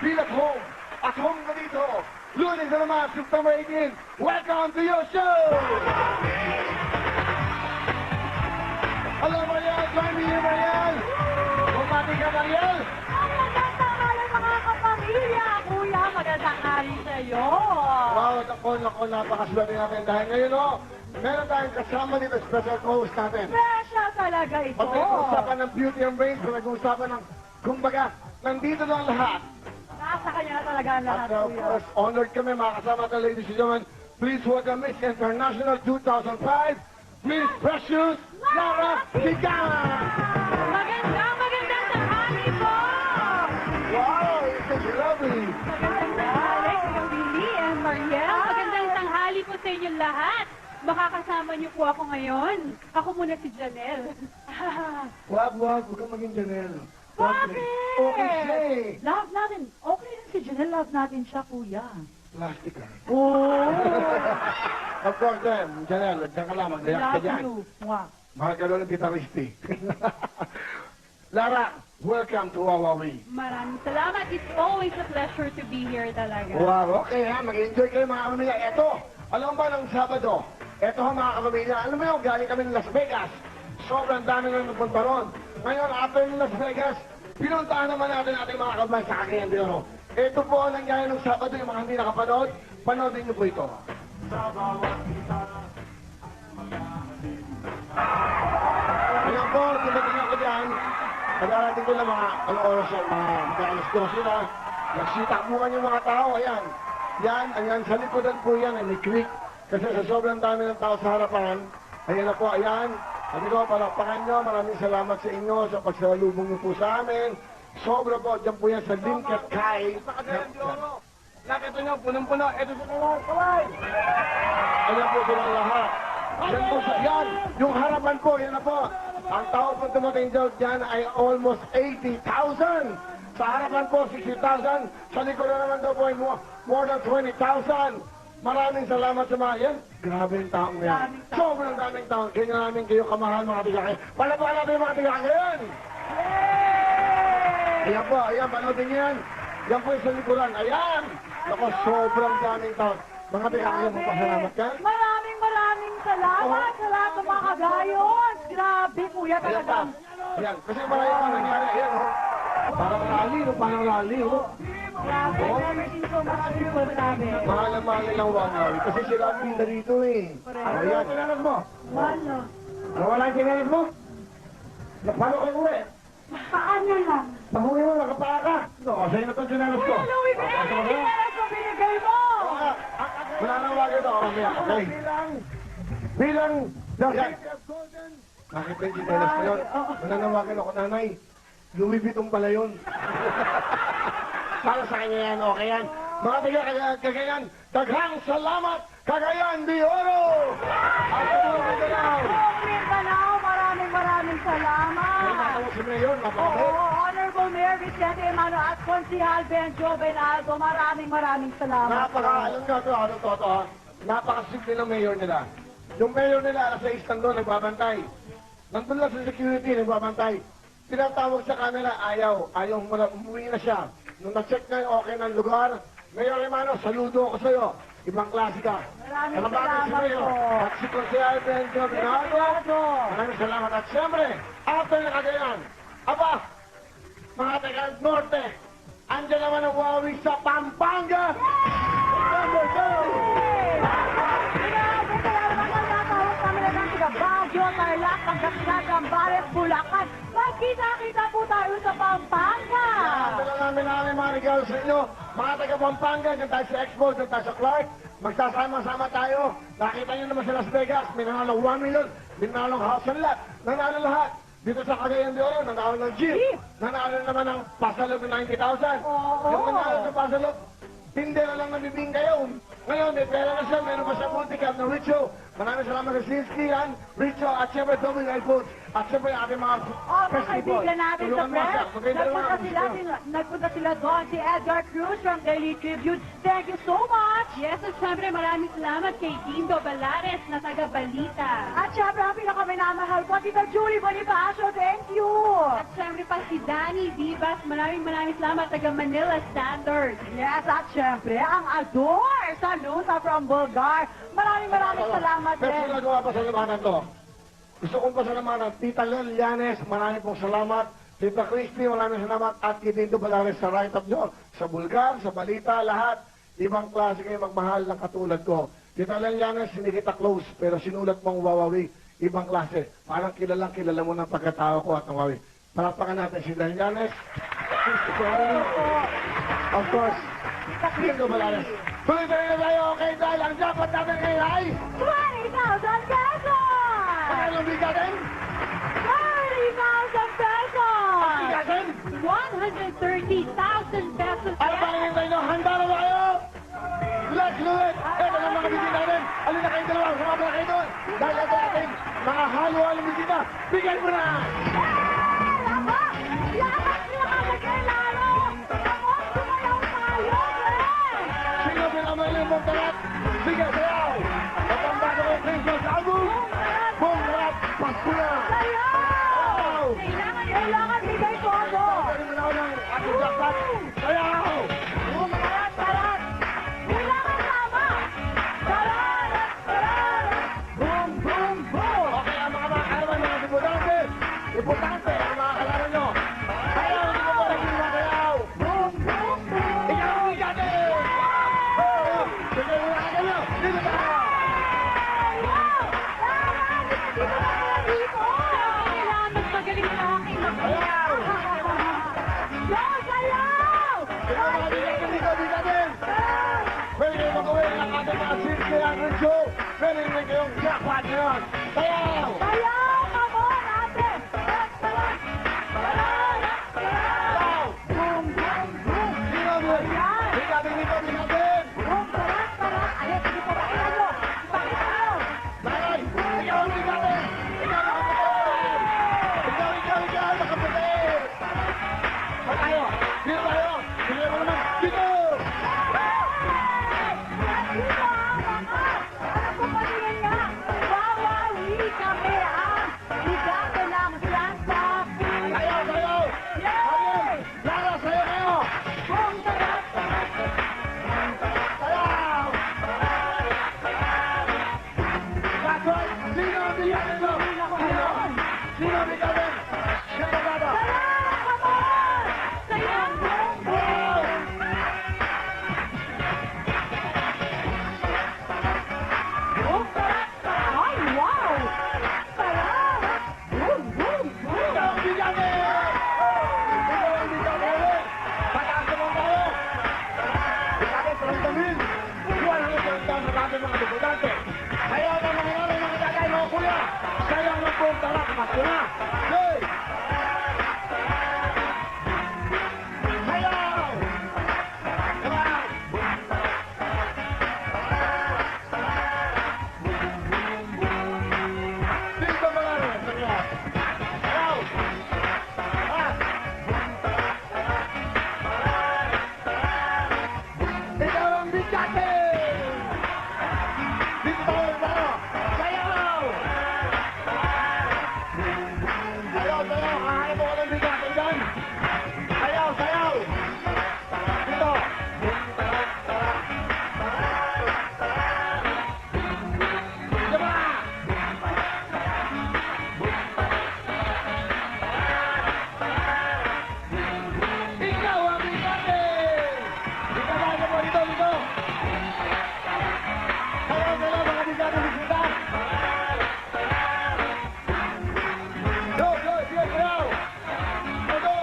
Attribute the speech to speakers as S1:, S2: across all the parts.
S1: feel at home. At home ka dito. Lunes na naman, September 18. Welcome to your show! Hello, Mariel! Join me here, Mariel! Bumati ka, Mariel!
S2: Magandang tanghali mga kapamilya! Kuya, magandang hari sa iyo!
S1: Wow, naku, napakaswerte natin. Dahil ngayon, meron tayong kasama dito, special co-host natin.
S2: Special talaga ito!
S1: Pag nag-uusapan ng beauty and brains, pag nag-uusapan ng, kumbaga, nandito na ang lahat.
S2: Nasa kanya na talaga ang lahat,
S1: At of
S2: kuya.
S1: course, honored kami mga kasama natin, ladies and gentlemen. Please welcome Miss International 2005, Miss Precious Lara Sigan!
S2: Magandang tanghali po!
S1: Wow, this is lovely!
S2: Magandang tanghali, Kuya Willie and Mariel. Magandang tanghali po sa inyong lahat. Makakasama niyo po ako ngayon. Ako muna si Janelle.
S1: Wag, huwag kang maging Janelle.
S2: Bakit?
S1: Okay siya eh.
S2: Love natin. Okay lang si Janelle. Love natin siya, kuya.
S1: Plastic ka.
S2: Oh!
S1: Of course, Janelle, diyan ka lang, mag-react ka
S2: Love
S1: dyan.
S2: you. Mwah.
S1: Mahal ka doon ng gitaristi. Lara, welcome to Wawawi.
S2: Maraming salamat. It's always a pleasure to be here talaga.
S1: Wow, okay ha, mag-enjoy kayo mga kapamilya. Eto, alam ba ng Sabado, eto ha mga kapamilya, alam mo yun, galing kami ng Las Vegas. Sobrang dami nang nagpunta ron. Ngayon, after ng Las Vegas, pinuntahan naman natin ating mga kabayan sa Cagayan de Oro. Ito po ang nangyari ng Sabado, yung mga hindi nakapanood, panoodin niyo po ito. Ayan po, dumating ako dyan. Pag-arating ko lang mga oras yan, mga alas 12 na. Nagsitakbuhan yung mga tao, ayan. Ayan, sa likodan po yan, ay may creek. Kasi sa sobrang dami ng tao sa harapan, ayan na po, ayan. Sabi ko, palakpakan nyo, maraming salamat sa inyo sa pagsalubong nyo po sa amin. Sobra po, dyan po yan sa Limcat Kai. Nakita nyo, punong-puno, eto sa kaway. Ayan po silang lahat. Yan po sa, yan, yung harapan po, yan na po. Ang tao po tumating dyan ay almost 80,000. Sa harapan po, 60,000. Sa likod na naman daw po ay more than 20,000. Maraming salamat sa mga yan. Grabe yung taong yan. Sobrang daming taong. Kaya namin kayo kamahal mga tigakay. Palapakan natin yung mga tigakay yan. Ayan po, ayan, panoodin niyo yan. Yan po yung sa likuran. Ayan. Ako, sobrang daming taong. Mga tigakay, magpasalamat ka.
S2: Maraming salamat sa lahat ng mga kagayon. Grabe, kuya,
S1: Ayan pa.
S2: talagang.
S1: Ayan, kasi marami pa nangyari. Ayan, parang rally,
S2: Grabe, never seen so much people, grabe.
S1: Mahal na mahal nilang Wangawi. Kasi sila ang pinda rito eh. Ayan, sinanas mo.
S2: Wala.
S1: Nawala yung sinanas mo? Napalo kayo uwi.
S2: Paano lang?
S1: Pahuwi mo, nakapaka ka. No, sa'yo na itong sinanas ko.
S2: Kuya Louie, pinalas mo binigay mo.
S1: Wala nang wag ito. Okay. Bilang the Bakit ba yung sinanas ko yun? Mananawagan ako, nanay. Louis Vuitton pala yun. Para sa kanya yan, okay yan. Mga Cagayan, daghang salamat, Cagayan de Oro!
S2: Mindanao, maraming salamat.
S1: Si Mayor,
S2: Oo, Honorable Mayor Vicente Emmanuel at Consihal Benjo Benaldo, maraming salamat.
S1: alam nga ito, napakasimple ng mayor nila. Yung mayor nila, sa isang doon, nagbabantay. Nandun lang sa security, nagbabantay. Tinatawag sa kanila, ayaw muna, umuwi na siya. Nung na-check na yung okay ng lugar, Mayor Emano, saludo ako sa'yo. Ibang klase ka.
S2: Maraming
S1: Salamat
S2: salamat po.
S1: At si Consihal Benjo Benaldo, maraming salamat. At siyempre, after na Cagayan, aba, mga taga Norte, andyan naman ang Wawi sa Pampanga. Number 2.
S2: Grabe, salamat ang natawag kami na ng taga Baguio, Tarlac, Pangasinan, Zambales, Bulacan. Magkita-kita po tayo sa Pampanga.
S1: Dala namin mga regalo sa inyo. Mga taga Pampanga, dyan tayo sa Expo, dyan tayo sa Clark. Magsasama-sama tayo. Nakita nyo naman sa Las Vegas, may nanalo 1 million, may nanalo house and lot. Nanalo lahat. Dito sa Cagayan de Oro, nanalo ng Jeep. Nanalo naman ng pasalog ng 90,000.
S2: Oo.
S1: Yung nanalo sa pasalog, tindera lang nabibing kayo. Ngayon, may pera na siya, meron pa siya multi-cap na richo. Maraming salamat sa Sinsky, yan, Richo, at siyempre Doming Foods, at siyempre ating mga
S2: Oh, mga kaibigan natin sa
S1: Tulungan mo siya.
S2: press,
S1: Maganda naman ang
S2: nagpunta sila doon, si Edgar Cruz from Daily Tribune. Thank you so much!
S3: Yes, at syempre maraming salamat kay Dindo Balares na taga-balita.
S2: At syempre, ang pinakaminamahal ko, Tita Julie Bonifacio, thank you!
S3: At syempre pa si Danny Vivas, maraming salamat taga-Manila Standard.
S2: Yes, at syempre, ang Ador sa Lusa from Bulgar. Maraming salamat din.
S1: Personal ko nga pasalamatan to. Gusto kong pasalamatan, Tita Lel Llanes, maraming pong salamat. Tita Christy, maraming salamat. At Tito Balares sa write-up nyo. Sa Bulgar, sa Balita, lahat. Ibang klase kayo magmahal ng katulad ko. Tita Lel Llanes, hindi kita close, pero sinulat mong wawawi. Ibang klase. Parang kilala mo ng pagkatao ko at ng wawawi. Palapakan natin si Lel Llanes. Of course, Tito Balares. Tuloy-tuloy na tayo, okay? Dahil ang dapat natin ngayon ay
S2: 20,000 pesos!
S1: Magkano ang bigatin?
S2: 30,000 pesos!
S1: Bigatin?
S3: 130,000 pesos.
S1: Ano ba ang hintay nyo? Handa na ba kayo? Let's do it! Ito na mga bisita natin. Alin na kayong dalawa? Sumabala kayo doon. Dahil ito natin, mga halo-halong bisita. Bigyan mo na!
S2: Lakas! Lakas sila kagad lalo! Ako, sumayaw tayo, friend!
S1: Sino pinamailin mong talat? Sige, sayaw! At ang bago ng Christmas album, Boom Talat, Pasko na!
S2: Sayaw! Kailangan bigay todo!
S1: Pwede mo na ako ng ating jackpot. Sayaw!
S2: Tarat, tarat! Kailangan tama! Tarat, tarat! Boom, boom, boom!
S1: Okay, ang mga kalaban, mga diputante. Importante, ang mga kalaban nyo. Sayaw, hindi mo ba naging sayaw?
S2: Boom, boom, boom!
S1: Ikaw ang bigatin! Sige, muna ka nyo. Dito tayo!
S2: Wow! Tama! Dito na kaya dito!
S3: Kailangan mas magaling sa akin.
S1: Sayaw!
S2: Yo, sayaw!
S1: Ikaw mga bigatin dito, bigatin! Pwede kayo mag-uwi ng ating mga Sinsky and Richo. Pwede rin kayong jackpot ngayon. Sayaw!
S2: Sayaw! Come on, ate! Tarat, tarat! Tarat, tarat! Boom, boom, boom!
S1: Sino mo? Bigatin dito, bigatin!
S2: Boom, tarat, tarat! Ayun, sige po, pakita nyo! Pakita nyo!
S1: Nanay, ikaw ang bigatin! Ikaw ang nakaputi! Ikaw, nakaputi! Saan tayo? Dito tayo! Sige mo naman! Dito!
S2: Dito ang mga! Alam ko patingin nga! Wawawi kami ang bigate ng Santa Cruz!
S1: Tayo! Yay! Lara, sayo kayo!
S2: Boom, tarat, tarat!
S1: Sayaw! That's right! Sino ang bigatin mo? Sino ang bigatin? Sino ang bata?
S2: Tarat, come on! Sayaw! Boom, boom! Boom, tarat, tarat! Ay, wow! Tarat! Boom, boom, boom!
S1: Ikaw ang bigatin! Ikaw ang bigatin! Pataas naman tayo! Bigatin, 30,000! 100,000 sa ating mga diputante! Sayaw ng mga nanay, mga tatay, mga kuya! Sayaw ng buong tarak, Pasko na! Yay! Sayaw! Come on! Dito mga rin, sayaw! Sayaw! Ah! Ikaw ang bigate! Dito tayo, tayo! Sayaw! Sayaw, sayaw! Kahanap mo ko ng bigate dyan! Sayaw, sayaw! Dito! Diba? Ikaw ang bigate! Dito tayo po, dito, dito! Sayaw, sayaw, mga bigate, bisita! Go, go, sige, sayaw! Go, go!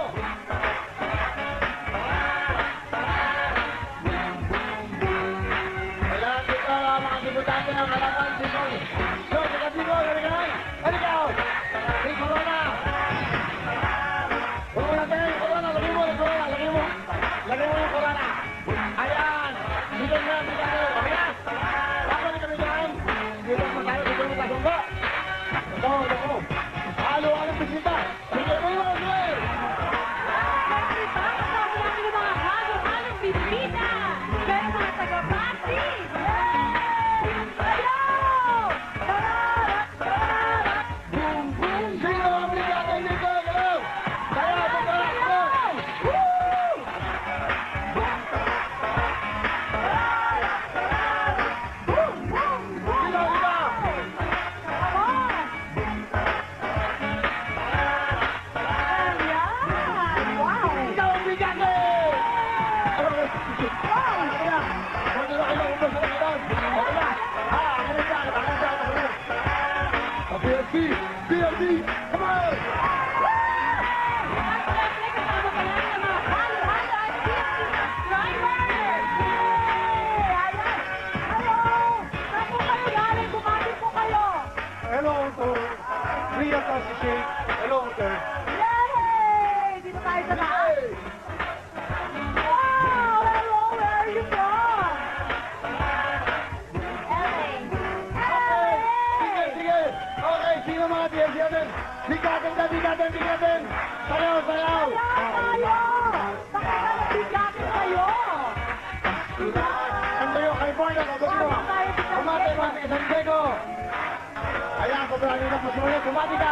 S1: Kailangan dito, mga diputante ng Kalaban, dito! Go, sige, dito, halika! Halika! Hey, corona! Corona tayo, corona, lagay mo, corona, lagay mo! Lagay mo yung corona! Ayan! Dito na, bigate! Okay na? Babalik kami dyan! Dito na tayo, Ito si Shane. Hello, sir.
S2: Yay! Dito tayo sa taas. Wow! Hello, where are you from?
S1: Sige, sige. Okay, sino mga TNC natin? Bigatin na, bigatin, bigatin. Sayaw, sayaw.
S2: Tayo! Bigatin kayo!
S1: San Diego, California, kagusto mo. Kumati, kumati, San Diego. Ayan, sobrang na pasulit. Kumati ka.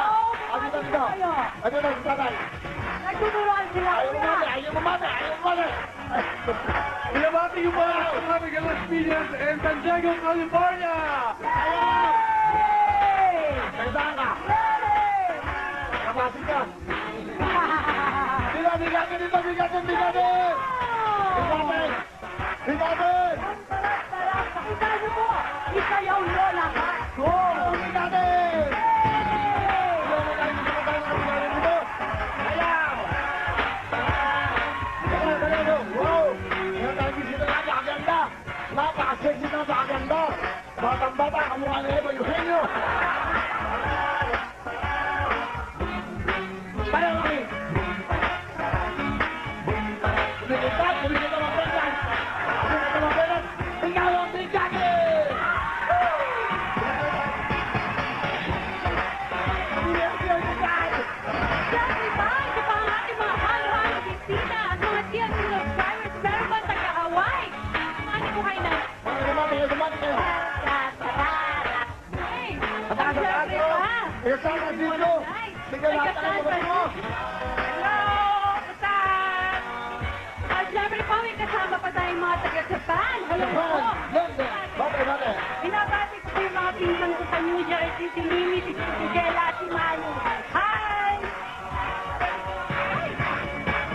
S1: Ano dito? Ano na, si tatay?
S2: Nagtuturuan sila.
S1: Ayaw kumati, ayaw kumati, ayaw kumati.
S4: Binabati yung mga economic experience in San Diego, California!
S1: Ayan!
S2: Yay!
S1: Nagdaan ka.
S2: Yay!
S1: Kapasig ka. Sila, bigatin dito, bigatin, bigatin. Bigatin. Bigatin.
S2: Pakita niyo po! Isayaw nyo lahat! Go!
S1: Bigatin.
S2: Yay!
S1: Ayaw tayo dito, tayo sa bigatin dito. Ayaw. Ayaw, ayaw. Wow. Ayaw tayo dito, napakaganda. Napakasexy, napakaganda. Batang-bata, kamukha na Eva Eugenio. Parang kami. Kumikita, kumikita mga prendan. Kumikita mga prendan. Ikaw ang bigatin.
S3: Siyempre ba, ito pa ang ating mga halo-halo bisita at mga TNC subscribers. Meron ba taga-Hawaii? Sumali ko kayo na.
S1: Kumati kayo.
S3: Hey!
S1: Mataas sa taas,
S3: Siyempre
S1: oh.
S3: ba?
S1: Ikaw sa dito. Sige, lahat tayo kumati mo.
S3: Hello! Kasan! At siyempre po, may kasama pa tayong mga taga-Japan. Hello po!
S1: London. Bakit, bakit?
S3: Binabati ko po yung mga pinsan ko sa New Jersey, si Mimi, si Gela, si Manu. Hi!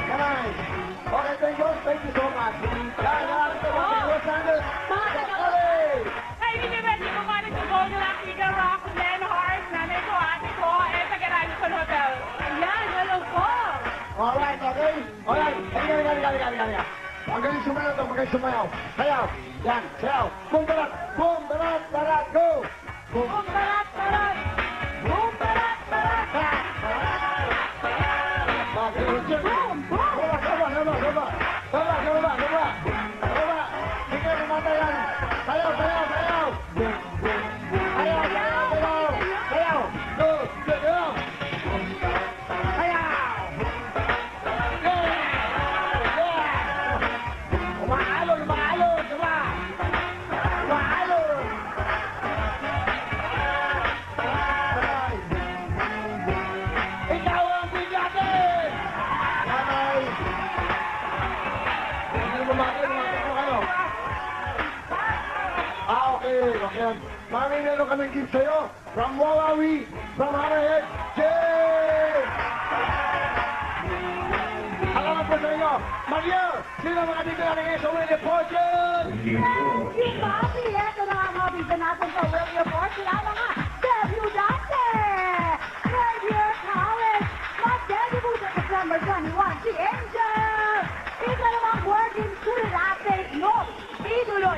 S1: Kamay. Okay, thank you so much. Yan, lahat ito mga Los Angeles.
S3: Mga taga-
S1: Okay.
S3: Ay, binibenti ko nga rin yung Golden Rock, Eagle Rock, Glen Heart, nanay ko, ate ko, taga-Rami sa hotel. Ayan, hello po!
S1: Alright, okay? Alright, halika. Magaling sumayaw to, magaling sumayaw. Sayaw. Yan, sayaw. Boom, barat, go. Boom.
S2: Boom, barat, barat! Boom, barat, barat!
S1: Boom, boom. Baba. Sige, kumata yan. Sayaw. Sayaw. Go. Sayaw. Umaalon. Diba? Umaalon. Ikaw ang bigatin! Nanay! Hindi mo bakit mo kayo? Okay. Mami, meron kaming gift sa'yo. From Wawawi, from Hammerhead, James! Alaman po sa inyo, Maria, sino mga dito natin ngayon sa Willie Fortune?
S2: Thank you, Bobby! Ito na nga mga bisa natin sa Willie Report. Sila mga debutante! Third year college! Mag-debut sa December 21, si Angel! Ikalawang working student athlete, no?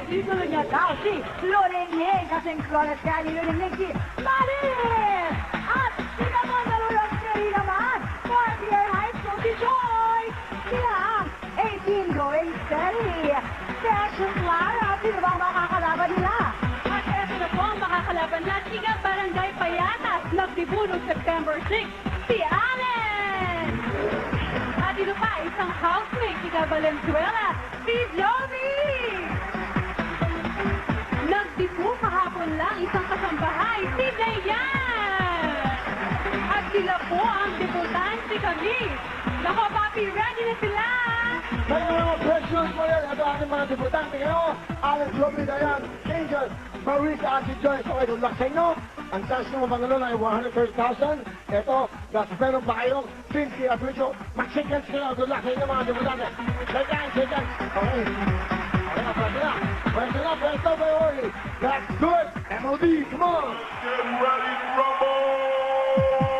S2: Idolo niya daw si Loreñe, kasing college kaya ni Loreñe si Maris! At ikalawang nalulong siri naman, fourth year high school si Joy! Sila ang 18 going steady! Section Clara, sino bang makakalaban nila?
S3: At eto na po ang makakalaban na Tiga Barangay Payatas, nagdibu noong September 6, si Allen! At ito pa, isang housemate, Tiga Valenzuela, si Jovi! Nagdibu kahapon lang, isang kasambahay, si Dayan! At sila po ang debutante kami. Nako, papi, ready na sila!
S1: Sa inyo mga precious mo yan, ito ating mga debutante ngayon. Alex, Robbie, Dayan, Angel, Marisa, at si Joyce. Okay, good luck sa inyo. Ang chance nyo mapangalon ay 130,000. Ito, nasa meron pa kayong 50 at Richo. Mag-seconds kayo. Good luck sa inyo mga debutante. Seconds. Okay. Pwesto na, boy. That's good. MOD, come on.
S4: Get ready to rumble!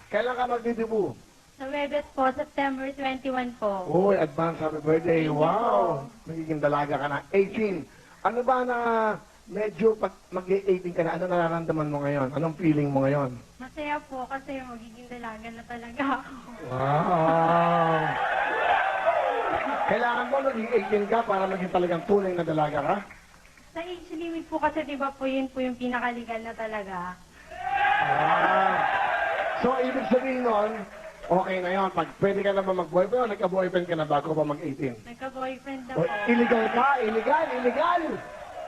S1: Kailan ka magdidibu?
S3: Sa Webes po, September 21 po.
S1: Uy, advance happy birthday. Wow! Magiging dalaga ka na. 18. Ano ba na medyo pag mag-18 ka na, ano nararamdaman mo ngayon? Anong feeling mo ngayon?
S3: Masaya po kasi magiging dalaga na talaga ako.
S1: Wow! Kailangan mo maging 18 ka para maging talagang tunay na dalaga ka?
S3: Sa age limit po kasi di ba po yun po yung pinakaligal na talaga.
S1: Ah. So, ibig sabihin nun, okay na yun. Pag pwede ka na ba mag-boyfriend o nagka-boyfriend ka na bago pa mag-18?
S3: Nagka-boyfriend na
S1: O,
S3: po.
S1: illegal ka, illegal.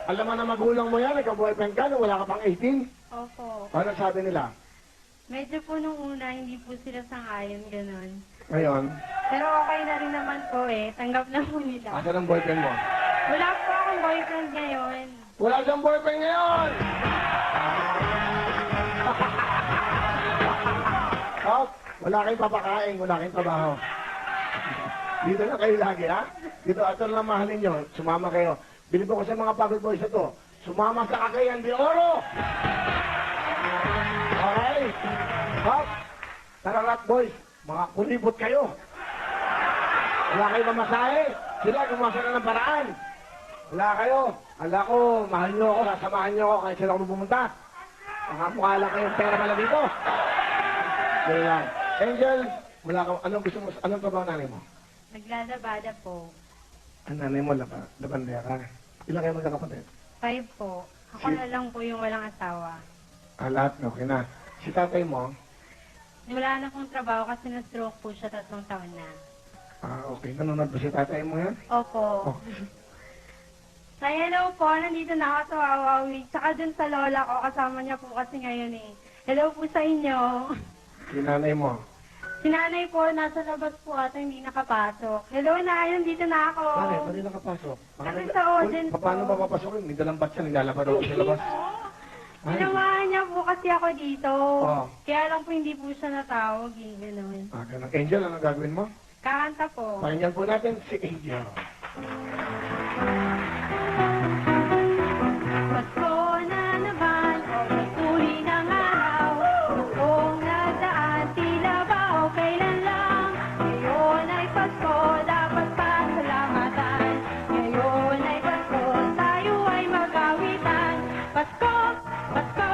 S1: Alam mo na magulang mo yan, nagka-boyfriend ka nung wala ka pang 18?
S3: Opo.
S1: Ano sabi nila?
S3: Medyo po nung una, hindi po sila sangayon, ganun.
S1: Ngayon,
S3: Pero okay na rin naman po eh. Tanggap na po nila.
S1: asan ang boyfriend mo?
S3: Wala po akong boyfriend ngayon.
S1: Wala siyang boyfriend ngayon! Oh, wala kayong papakain, wala kayong trabaho. Dito na kayo lagi, ha? Dito, ito lang mahalin nyo. Sumama kayo. Bilib ko sa mga pagod boys na to. Sumama sa Cagayan de Oro! Okay? Hop! Tara rat boys, mga kulibot kayo. Wala kayo mamasahe. Sila gumasa na ng paraan. Wala kayo. Ala ko, mahal nyo ako, sasamahan nyo ako kahit sila ako pumunta. Mga mukha lang kayong pera pala dito. Ganyan lang. Angel, wala ka, anong gusto mo, anong trabaho nanay mo?
S3: Naglalabada po.
S1: Ang nanay mo, labandera ka. Ilan kayo magkakapatid?
S3: 5 po. Ako na lang po yung walang asawa.
S1: Lahat, okay na. Si tatay mo,
S3: Wala na pong trabaho kasi na-stroke po siya 3 taon na.
S1: okay. Nanonood ba si tatay mo yan?
S3: Opo.
S1: Oh.
S3: Ay, hello po. Nandito na ako sa Wawawi. Tsaka dun sa lola ko. Kasama niya po kasi ngayon eh. Hello po sa inyo.
S1: Si nanay mo.
S3: Si nanay po, nasa labas po at hindi nakapasok. Hello na, nandito na ako.
S1: Nanay, pa rin nakapasok.
S3: Kasi sa audience
S1: Uy, paano
S3: po.
S1: ba papasokin? May dalang batsa, nilalaba daw sa labas. Ay.
S3: Sinamahan niya po kasi ako dito.
S1: Oh.
S3: Kaya lang po hindi po siya natawag eh. Ganun.
S1: Ganun. Angel, anong gagawin mo?
S3: Kakanta po.
S1: Pakinggan po natin si Angel.
S3: Pasko na naman, uli ng araw. Noong nagdaan, tila ba o kailan lang. Ngayon ay Pasko, dapat pasalamatan. Ngayon ay Pasko, tayo ay mag-awitan. Pasko, Pasko,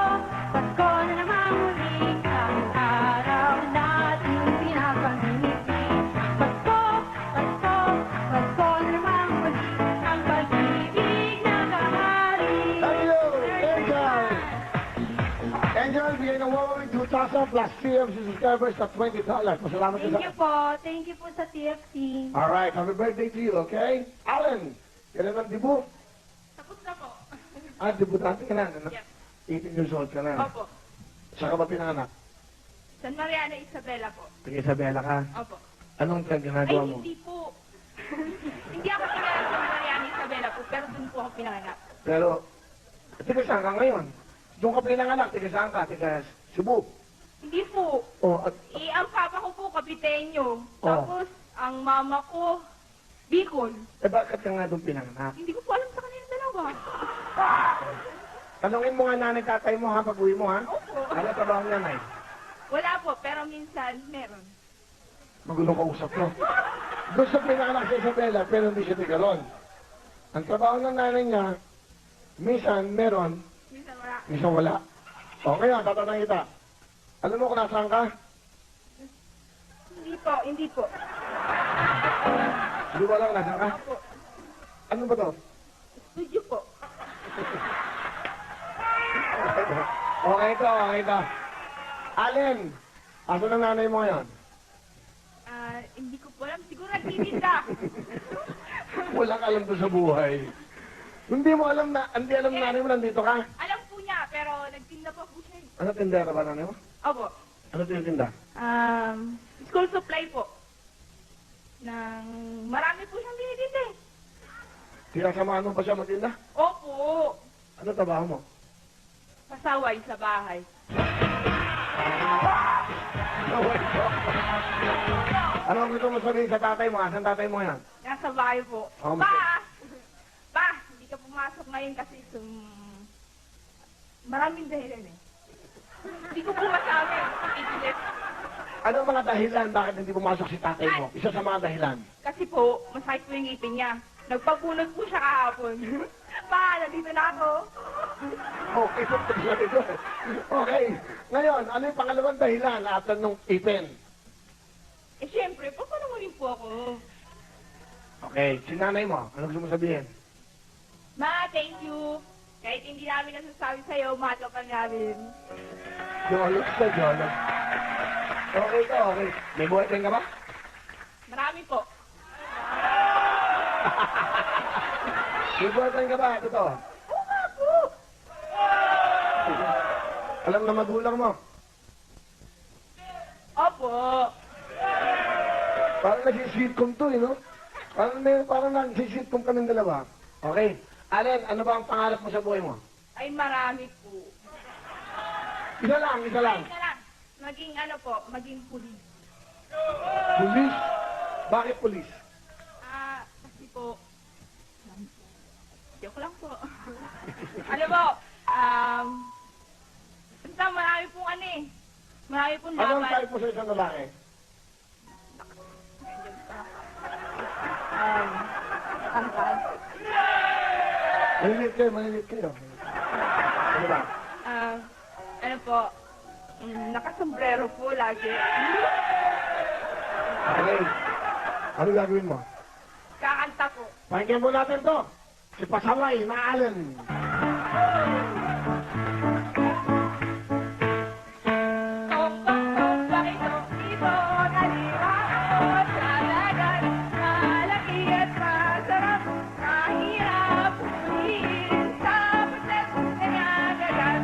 S3: Pasko na naman muli. Ang araw natin pinapangingiti. Pasko, Pasko, Pasko na naman muli. Ang pag-ibig na kahari.
S1: Thank you, Angel! Angel, bigay ng Huawei 2,000 plus CMC subscribers at $20. Pasalamat ka
S3: Thank you
S1: sa...
S3: po. Thank you po sa TFC.
S1: Alright, happy birthday to you, okay? Alan, kailan ang dibu?
S3: Tapos na po.
S1: Debutante ka na. Ano?
S3: Yes.
S1: 18 years old ka na.
S3: Opo.
S1: Saan ka ba pinanganak?
S3: San Mariana Isabela po.
S1: Taga Isabela ka.
S3: Opo.
S1: Anong ginagawa mo?
S3: hindi po. Hindi ako pinanganak sa Mariana Isabela po, pero dun po ako pinanganak.
S1: Pero, taga saan ka ngayon? Doon ka pinanganak, taga saan ka? Taga Cebu.
S3: Hindi po.
S1: Oh, at,
S3: Ang papa ko po, kapitenyo.
S1: Oh.
S3: Tapos, ang mama ko, Bicol.
S1: bakit ka nga doon pinanganak?
S3: Hindi ko po alam sa kanila dalawa.
S1: Tanungin mo nga nanay tatay mo ha, pag uwi mo ha?
S3: Opo.
S1: Ano trabaho niya, Nay?
S3: Wala po, pero minsan meron.
S1: Magulong kausap mo. Gusto pinanganak sa Isabela, pero hindi siya tiga ron. Ang trabaho ng nanay niya, minsan meron,
S3: Minsan wala.
S1: minsan wala. O ngayon, tatanong kita. Alam mo kung nasaan ka?
S3: Hindi po, hindi po.
S1: Hindi mo alam kung nasaan ka?
S3: Opo.
S1: Ano ba to?
S3: Studio po.
S1: Okay to. Allen, asan ang nanay mo ngayon?
S3: Hindi ko po alam. Siguro nagtitinda.
S1: Walang alam to sa buhay. Hindi mo alam na, hindi alam nanay mo nandito ka?
S3: Alam po niya, pero nagtinda pa po siya.
S1: Ano tindera ba nanay mo?
S3: Opo.
S1: Ano tinitinda?
S3: School supply po. Marami po siyang binitinda eh.
S1: Sinasamahan mo ba siya matinda?
S3: Opo.
S1: Ano trabaho mo?
S3: Pasaway sa bahay.
S1: Oh my God. Ano ang gusto mo sabihin sa tatay mo? Asan tatay mo yan?
S3: Nasa bahay po.
S1: Oh,
S3: Pa, hindi ka pumasok ngayon kasi maraming dahilan eh. Hindi ko po masabi. Ipilit.
S1: Ano mga dahilan bakit hindi pumasok si tatay mo? Isa sa mga dahilan.
S3: Kasi po, masakit po yung ngipin niya. Nagpabunot po siya kahapon. Pa, nandito na ako.
S1: Okay, okay. Ngayon, ano yung pangalawang dahilan after nung ipin?
S3: Eh, syempre, papanungunin po ako.
S1: Okay, si nanay mo, ano gusto mo sabihin?
S3: Ma, thank you. Kahit hindi namin nasasabi sa'yo, mahal ka pa namin.
S1: Jolos na, jolos. Okay ka, okay. May boyfriend ka ba?
S3: Marami po.
S1: May boyfriend ka ba? Ito.
S3: Oo nga po.
S1: Alam na magulang mo.
S3: Opo.
S1: Parang nag-sitcom to, no? Parang nag-sitcom kaming dalawa. Okay. Allen, ano ba ang pangarap mo sa buhay mo?
S3: Ay, marami po.
S1: Isa lang, isa lang.
S3: Ay, lang. Maging ano po, maging pulis.
S1: Pulis? Bakit pulis?
S3: Kasi po, joke lang po. Ano po, basta marami pong ano eh. Marami pong
S1: Anong
S3: laban.
S1: type mo sa isang lalaki?
S3: Angkas.
S1: Malilit kayo. Ano ba?
S3: Ano po, nakasombrero po lagi.
S1: Okay. Ano gagawin mo?
S3: Kakanta po.
S1: Pakinggan mo natin to. Si Pasaway na Allen.
S3: Tombang-tombang itong ibon, alimangot sa dagat. Malaki at masarap, mahirap huliin sa paset na nagagat.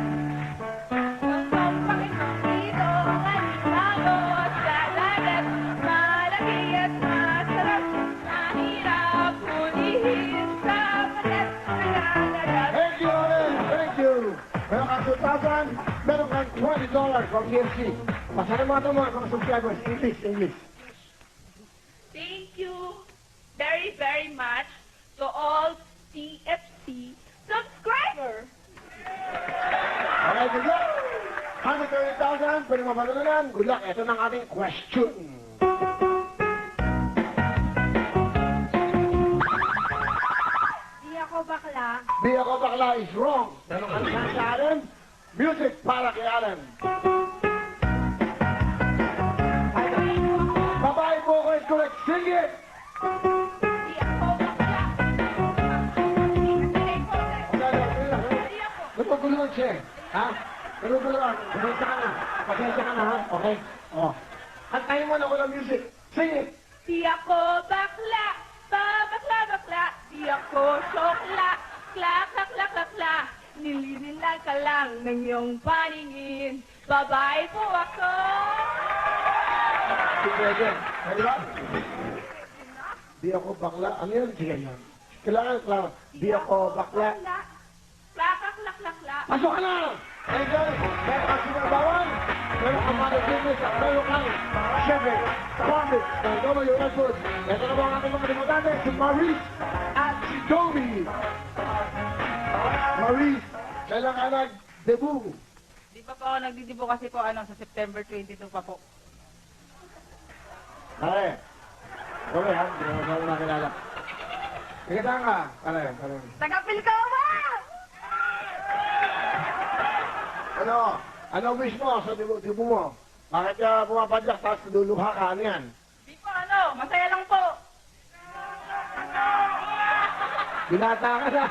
S3: Tombang-tombang itong ibon, alimangot sa dagat. Malaki at masarap, mahirap huliin sa paset na nagagat.
S1: Thank you, Allen. Thank you. Meron kang 2,000. Meron kang $20 from KFC. Pasahin mo ito mga subscribers. English.
S3: Thank you very, very much to all TFC subscribers.
S1: Okay, good luck. 130,000. Pwede mapatunanan. Good luck. Ito na ang ating question.
S2: Di ako bakla.
S1: Di ako bakla is wrong. Meron kang chance sa Allen. Music para kay Allen. Babae po ko is correct. Sing it!
S3: Di ako bakla. Di ako.
S1: Natutulungan siya eh. Ha? Natutulungan. Pasensya ka na. Pasensya ka na ha? Okay? Oh. Kantahin mo na ko ng music. Sing it!
S3: Di ako bakla. Bakla. Di ako sokla. Kla. Nilinilan ka lang ng iyong paningin. Babae po ako.
S1: Di pwede. Di ba? Di ako bakla. Ano yun? Sige yan. Kailangan, klaro. Di ako bakla.
S3: Kla.
S1: Pasok ka na! Thank you. Meron kang sinabawan. Meron kang mga business at meron kang syempre, profit ng WS Foods. Ito na ba ang ating mga demotante? Si Maurice at si Joey. Maurice, kailan ka nag-debut?
S3: Di pa po ako nagdidibo kasi po sa September 22 pa po.
S1: Pare. Okay ha, hindi mo sa una kilala. Kikita ka. Pare.
S3: Tagapil ka ba?
S1: Ano wish mo sa debut mo? Bakit ka pumapadyak tapos luluha ka? Ano yan?
S3: Di po masaya lang po.
S1: Binata ka na.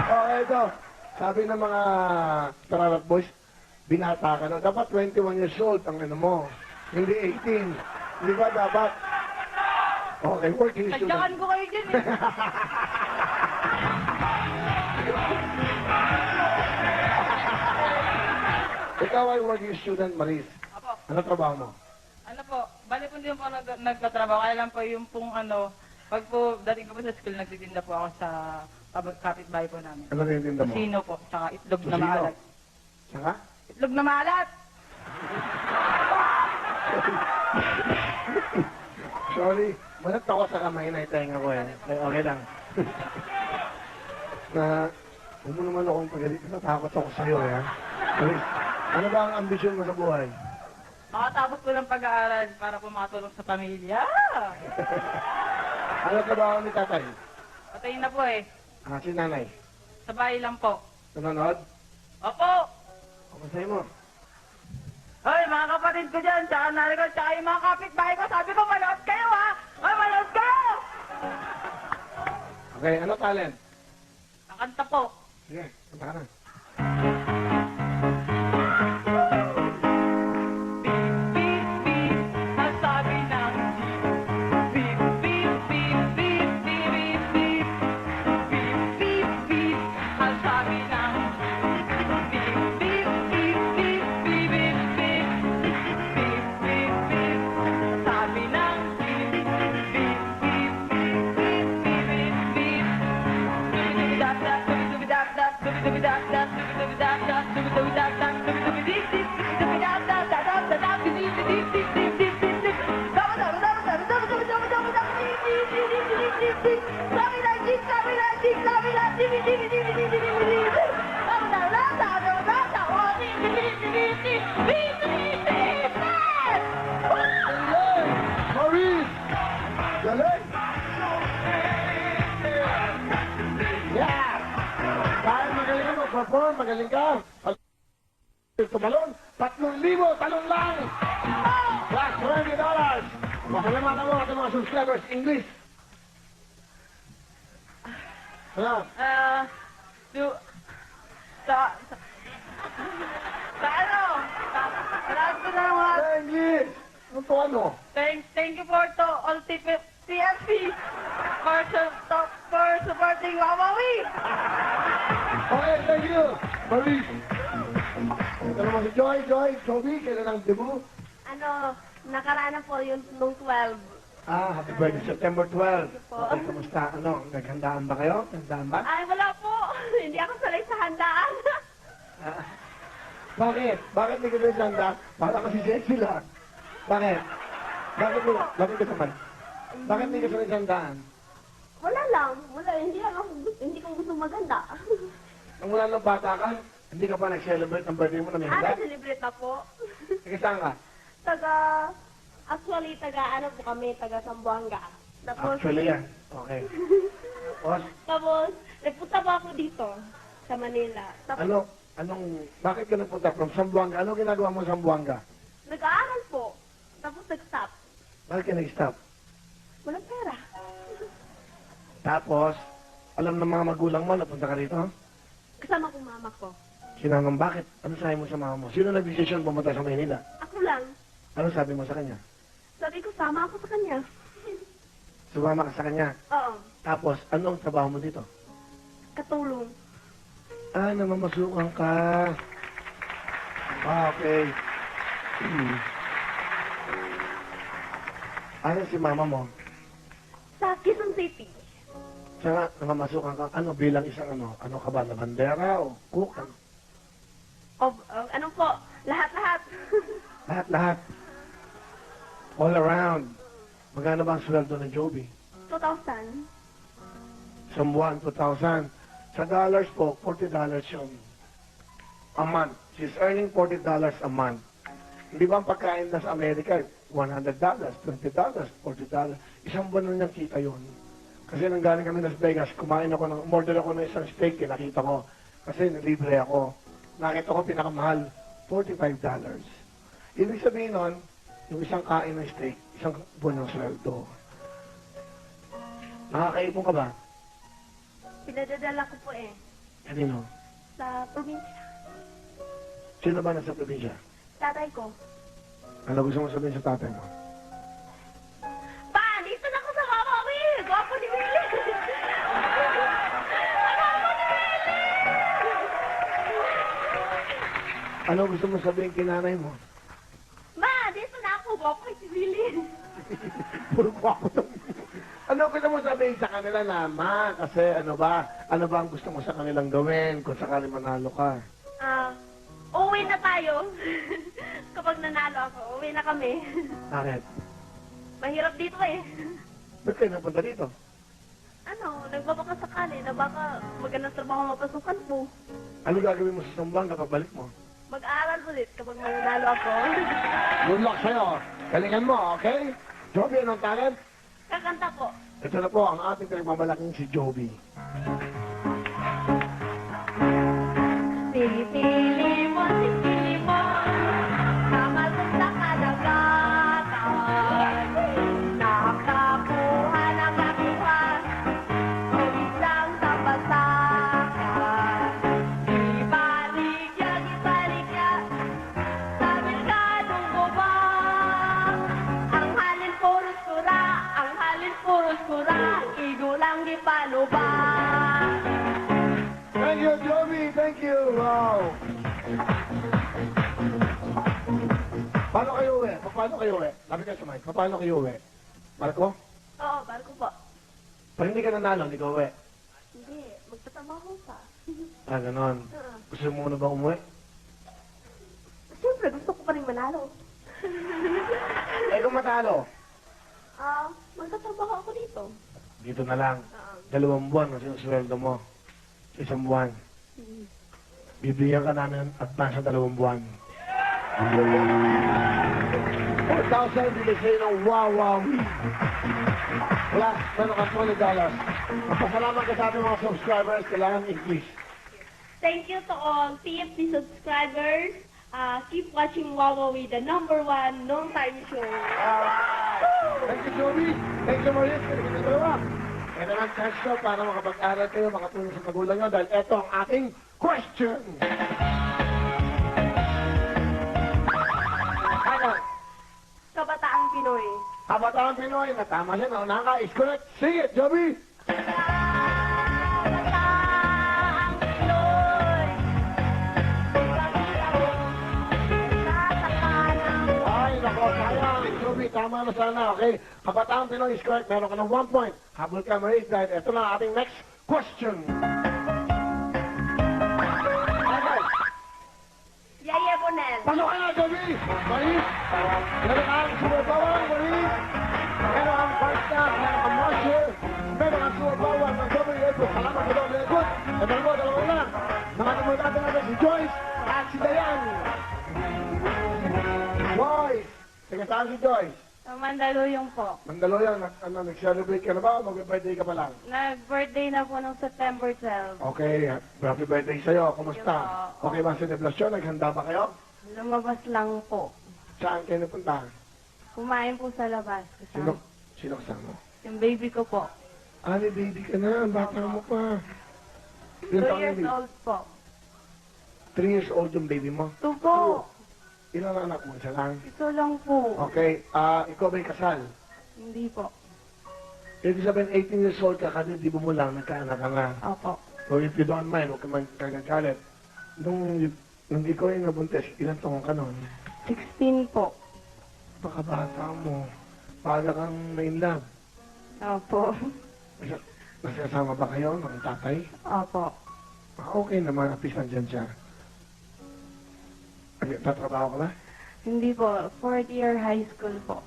S1: Okay, ito. Sabi ng mga Tararat Boys, binata ka na. Dapat 21 years old ang ano mo. Hindi 18. Di ba dapat? Okay, working
S3: Tadyakan
S1: student.
S3: ko kayo dyan eh.
S1: Ikaw ay working student, Maris.
S3: Apo,
S1: Ano trabaho mo?
S3: ano po, bali po hindi po ako nagtatrabaho. Kaya lang po yung pong pag po dating ko po sa school, nagtitinda po ako sa kapitbahay po namin.
S1: Ano rin tinda mo?
S3: Sino po, tsaka itlog na
S1: Tocino.
S3: maalat.
S1: Saka?
S3: Itlog na maalat!
S1: Sorry. Manat ako sa kamay na itenga ko eh. Okay lang. Na, huwag mo naman akong pagalit. Natakot ako sa'yo, eh. Ha? Ano ba ang ambisyon mo sa buhay?
S5: Makatapos ko ng pag-aaral para po makatulong sa pamilya.
S1: Ano trabaho ni tatay?
S5: Patayin na po eh.
S1: Si nanay.
S5: Sa bahay lang po.
S1: Nanonood?
S5: Opo!
S1: Kamusta mo?
S5: Hoy, mga kapatid ko dyan, tsaka nanay ko, tsaka yung mga kapitbahay ko, sabi ko, manood kayo ha! Hoy, manood kayo!
S1: Okay, ano talent?
S5: Nakanta po.
S1: Sige, kanta ka na.
S5: Beep, beep, ang sabi ng jeep. Beep, beep, beep, beep, beep, beep, beep. Beep, beep, beep, ang sabi ng jeep. Beep, beep, beep, beep, beep, beep, beep. Beep, beep, beep, sabi ng jeep. Beep, beep, beep, beep, beep, beep, beep. Dubidubidap-dap, dubidubidap-dap, dubidubidap-dap, dubidubidap-dap, dubidubidap-dap, dubidubidip-dip, dubidap-dap, dadap-dadap, dip-dip-dip-dip-dip-dip-dip. Daba-daba-daba-daba-daba-daba-daba-daba, dip-dip-dip-dip-dip-dip. Sabi ng jeep, sabi ng jeep, sabi ng dip-dip-dip-dip-dip-dip-dip. Daba-daba-daba-daba-daba, oh, dip-dip-dip-dip-dip, dip-dip-dip-dip.
S1: Galing! Maurice! Galing! Yeah! Dahil magaling ka mag-perform, magaling ka. Tumalon, 3,000 talon lang! Plus $20! Masalamatan mo ating mga subscribers, English. Ano?
S5: Sa ano? Marami ko na mga
S1: Sa English! Ano to ano?
S5: thank you for to all TFC for supporting Wawawi.
S1: Okay, thank you! Maurice! Ito naman si Joy, Joby, kailan ang debut?
S2: Ano, nakaraan na po yun nung 12.
S1: Happy birthday, September 12.
S2: po.
S1: Okay, kamusta? Ano, naghandaan ba kayo? Naghandaan ba?
S2: Ay, wala po. Hindi ako sanay sa handaan.
S1: Ah, bakit? Bakit hindi ka naghanda? Para kasi sexy lang. Bakit? Bakit ka naman? Bakit hindi ka sanay sa handaan?
S2: Wala lang. Wala. Hindi ko gusto maganda.
S1: Nung wala nang bata ka, hindi ka pa nag-celebrate ng birthday mo na may handa?
S2: Celebrate na po.
S1: Sige, saan ka?
S2: Actually, taga Zamboanga. Tapos,
S1: Actually, yan. Okay.
S2: tapos, nagpunta pa ako dito sa Manila. Tapos,
S1: Bakit ka nagpunta from Zamboanga? Ano ginagawa mo sa Zamboanga?
S2: nag-aaral po. Tapos, nag-stop.
S1: Bakit ka nag-stop?
S2: Walang pera.
S1: Tapos, alam ng mga magulang mo, napunta ka rito?
S2: Kasama ko mama ko.
S1: Sinanong bakit? Ano sabi mo sa mama mo? Sino nag-decision pumunta sa Manila?
S2: Ako lang.
S1: Ano sabi mo sa kanya?
S2: Sabi ko, sama ako sa kanya.
S1: Sumama ka sa kanya.
S2: Oo.
S1: Tapos, anong trabaho mo dito?
S2: Katulong.
S1: Namamasukan ka. Okay. Ano si mama mo?
S2: Sa Quezon City.
S1: Siya namamasukan ka. Ano bilang isang ano ka ba? Na bandera o cook?
S2: Ano po? Lahat-lahat.
S1: Lahat. All around. Magkano ba ang sweldo ng Joby?
S2: 2,000.
S1: Sa buwan, 2,000. Sa dollars po, $40 yun. A month. She's earning $40 a month. Hindi ba ang pagkain na sa Amerika, $100, $20, $40. Isang buwan na niyang kita yun. Kasi nang galing kami Las Vegas, umorder ako ng isang steak, nakita ko. Kasi nalibre ako. Nakita ko pinakamahal, $45. Ibig sabihin nun, yung isang kain ng steak, isang buwan ng sweldo. Nakakaipon ka ba?
S2: Pinadadala ko po eh.
S1: Kanino?
S2: Sa probinsya.
S1: Sino ba nasa probinsya?
S2: Tatay ko.
S1: Ano gusto mo sabihin sa tatay mo?
S2: Pa, dito na ako sa Mama Will. Gwapo ni Willie. Gwapo ni Willie.
S1: Ano gusto mo sabihin kay nanay mo?
S2: Ma, dito na ako. Gwapo si Willie.
S1: Puro kwapo to. Ano gusto mo sabihin sa kanila na, ma, kasi ano ba ang gusto mo sa kanilang gawin kung sakali manalo ka?
S2: Uwi na tayo. Kapag nanalo ako, uwi na kami.
S1: Bakit?
S2: Mahirap dito eh.
S1: Ba't kayo napunta dito?
S2: Ano?
S6: Nagbabakasakali na baka magandang trabaho mapasukan po.
S1: Ano gagawin mo sa isang buwan kapag balik mo?
S6: Mag-aaral ulit kapag mananalo ako.
S1: Good luck sa'yo. Galingan mo, okay? Joby, anong talent?
S6: Kakanta po.
S1: Ito na po ang ating pinagmamalaking si Joby.
S6: Sili-sili mo, nakasun sa kadagatan. Nakakuha, ulit lang sa basakan. Ibalik yan, sa merkadong bubang. Ang halin puros kura, igulang di palubang.
S1: Thank you, Joby. Thank you. Wow. Paano kayo uwi? Paano kayo uwi? Lapit kayo sa mic. Paano kayo uwi? Marco?
S6: Oo, barko po.
S1: Pag hindi ka nanalo, hindi ka uwi.
S6: Hindi, magtatrabaho pa.
S1: Ah, ganon. Gusto mo muna ba umuwi?
S6: Siyempre, gusto ko pa rin manalo.
S1: Eh, kung matalo,
S6: Magtatrabaho ako dito.
S1: dito na lang. 2 buwan ang sinusweldo mo. Isang buwan. Bibigyan ka namin at nasa 2 buwan. 4,000 bigay sa'yo ng wow. Plus, meron ka $20. Magpasalamat ka sa ating mga subscribers. Kailangan English.
S6: Thank you to all TFC subscribers. Keep watching Wawa with the #1 Noong Time Show.
S1: Thank you, Joby. Thank you, Maurice. Thank you, dalawa. Ito ang chance nyo para makapag-aral kayo, makatulong sa magulang nyo dahil ito ang ating question. Ano?
S6: Kabataang Pinoy.
S1: Kabataan Pinoy na tama siya, nauna ka. Is correct. Sing it, Joby.
S6: Kabataang Pinoy.
S1: Ay, nako, sayang. Joby, tama na sana, okay? Kabataan Pinoy is correct. Meron ka ng 1 point. Habol ka, Maurice, dahil ito na ang ating next question. Okay.
S6: Yaya Bonel.
S1: Pasok ka na, Joby! Maurice, meron kang sumabawan, Maurice. Meron kang first stop, meron kang marshal. Meron kang sumabawan ng Joby. Salamat sa Joby. Good. Ito mo, dalawa lang. Nakatumulat natin si Joyce at si Dayan. Joyce! Sige, saan si Joyce?
S3: Mandaluyong po.
S1: Mandaluyong, nag-celebrate ka na ba? Mag-birthday ka pa lang?
S3: Nag-birthday na po noong September 12.
S1: Okay, happy birthday sa'yo. Kumusta?
S3: Thank you.
S1: Okay ba ang celebration? Naghanda ba kayo?
S3: Lumabas lang po.
S1: Saan kayo napunta?
S3: Kumain po sa labas.
S1: Sino?
S3: Kasama.
S1: Sino kasama?
S3: Yung baby ko po.
S1: Ali, baby ka na. Ang bata mo pa.
S3: 2 years old po.
S1: 3 years old yung baby mo?
S3: 2 po.
S1: Ilan ang anak mo? Isa lang?
S3: Ito lang po.
S1: Okay, ikaw ba'y kasal?
S3: Hindi po.
S1: Ibig sabihin, 18 years old ka, kasi di mo lang nagkaanak ka nga.
S3: Opo.
S1: So if you don't mind, huwag ka magkagalit. Nung ikaw ay nabuntis, ilan taong ka nun?
S3: 16 po.
S1: Pakabata mo. Paga kang na-inlove.
S3: Opo.
S1: Nasasama ba kayo ng tatay?
S3: Opo.
S1: Okay naman, at least nandyan siya. Tatrabaho ka ba?
S3: Hindi po. 4th year high school po.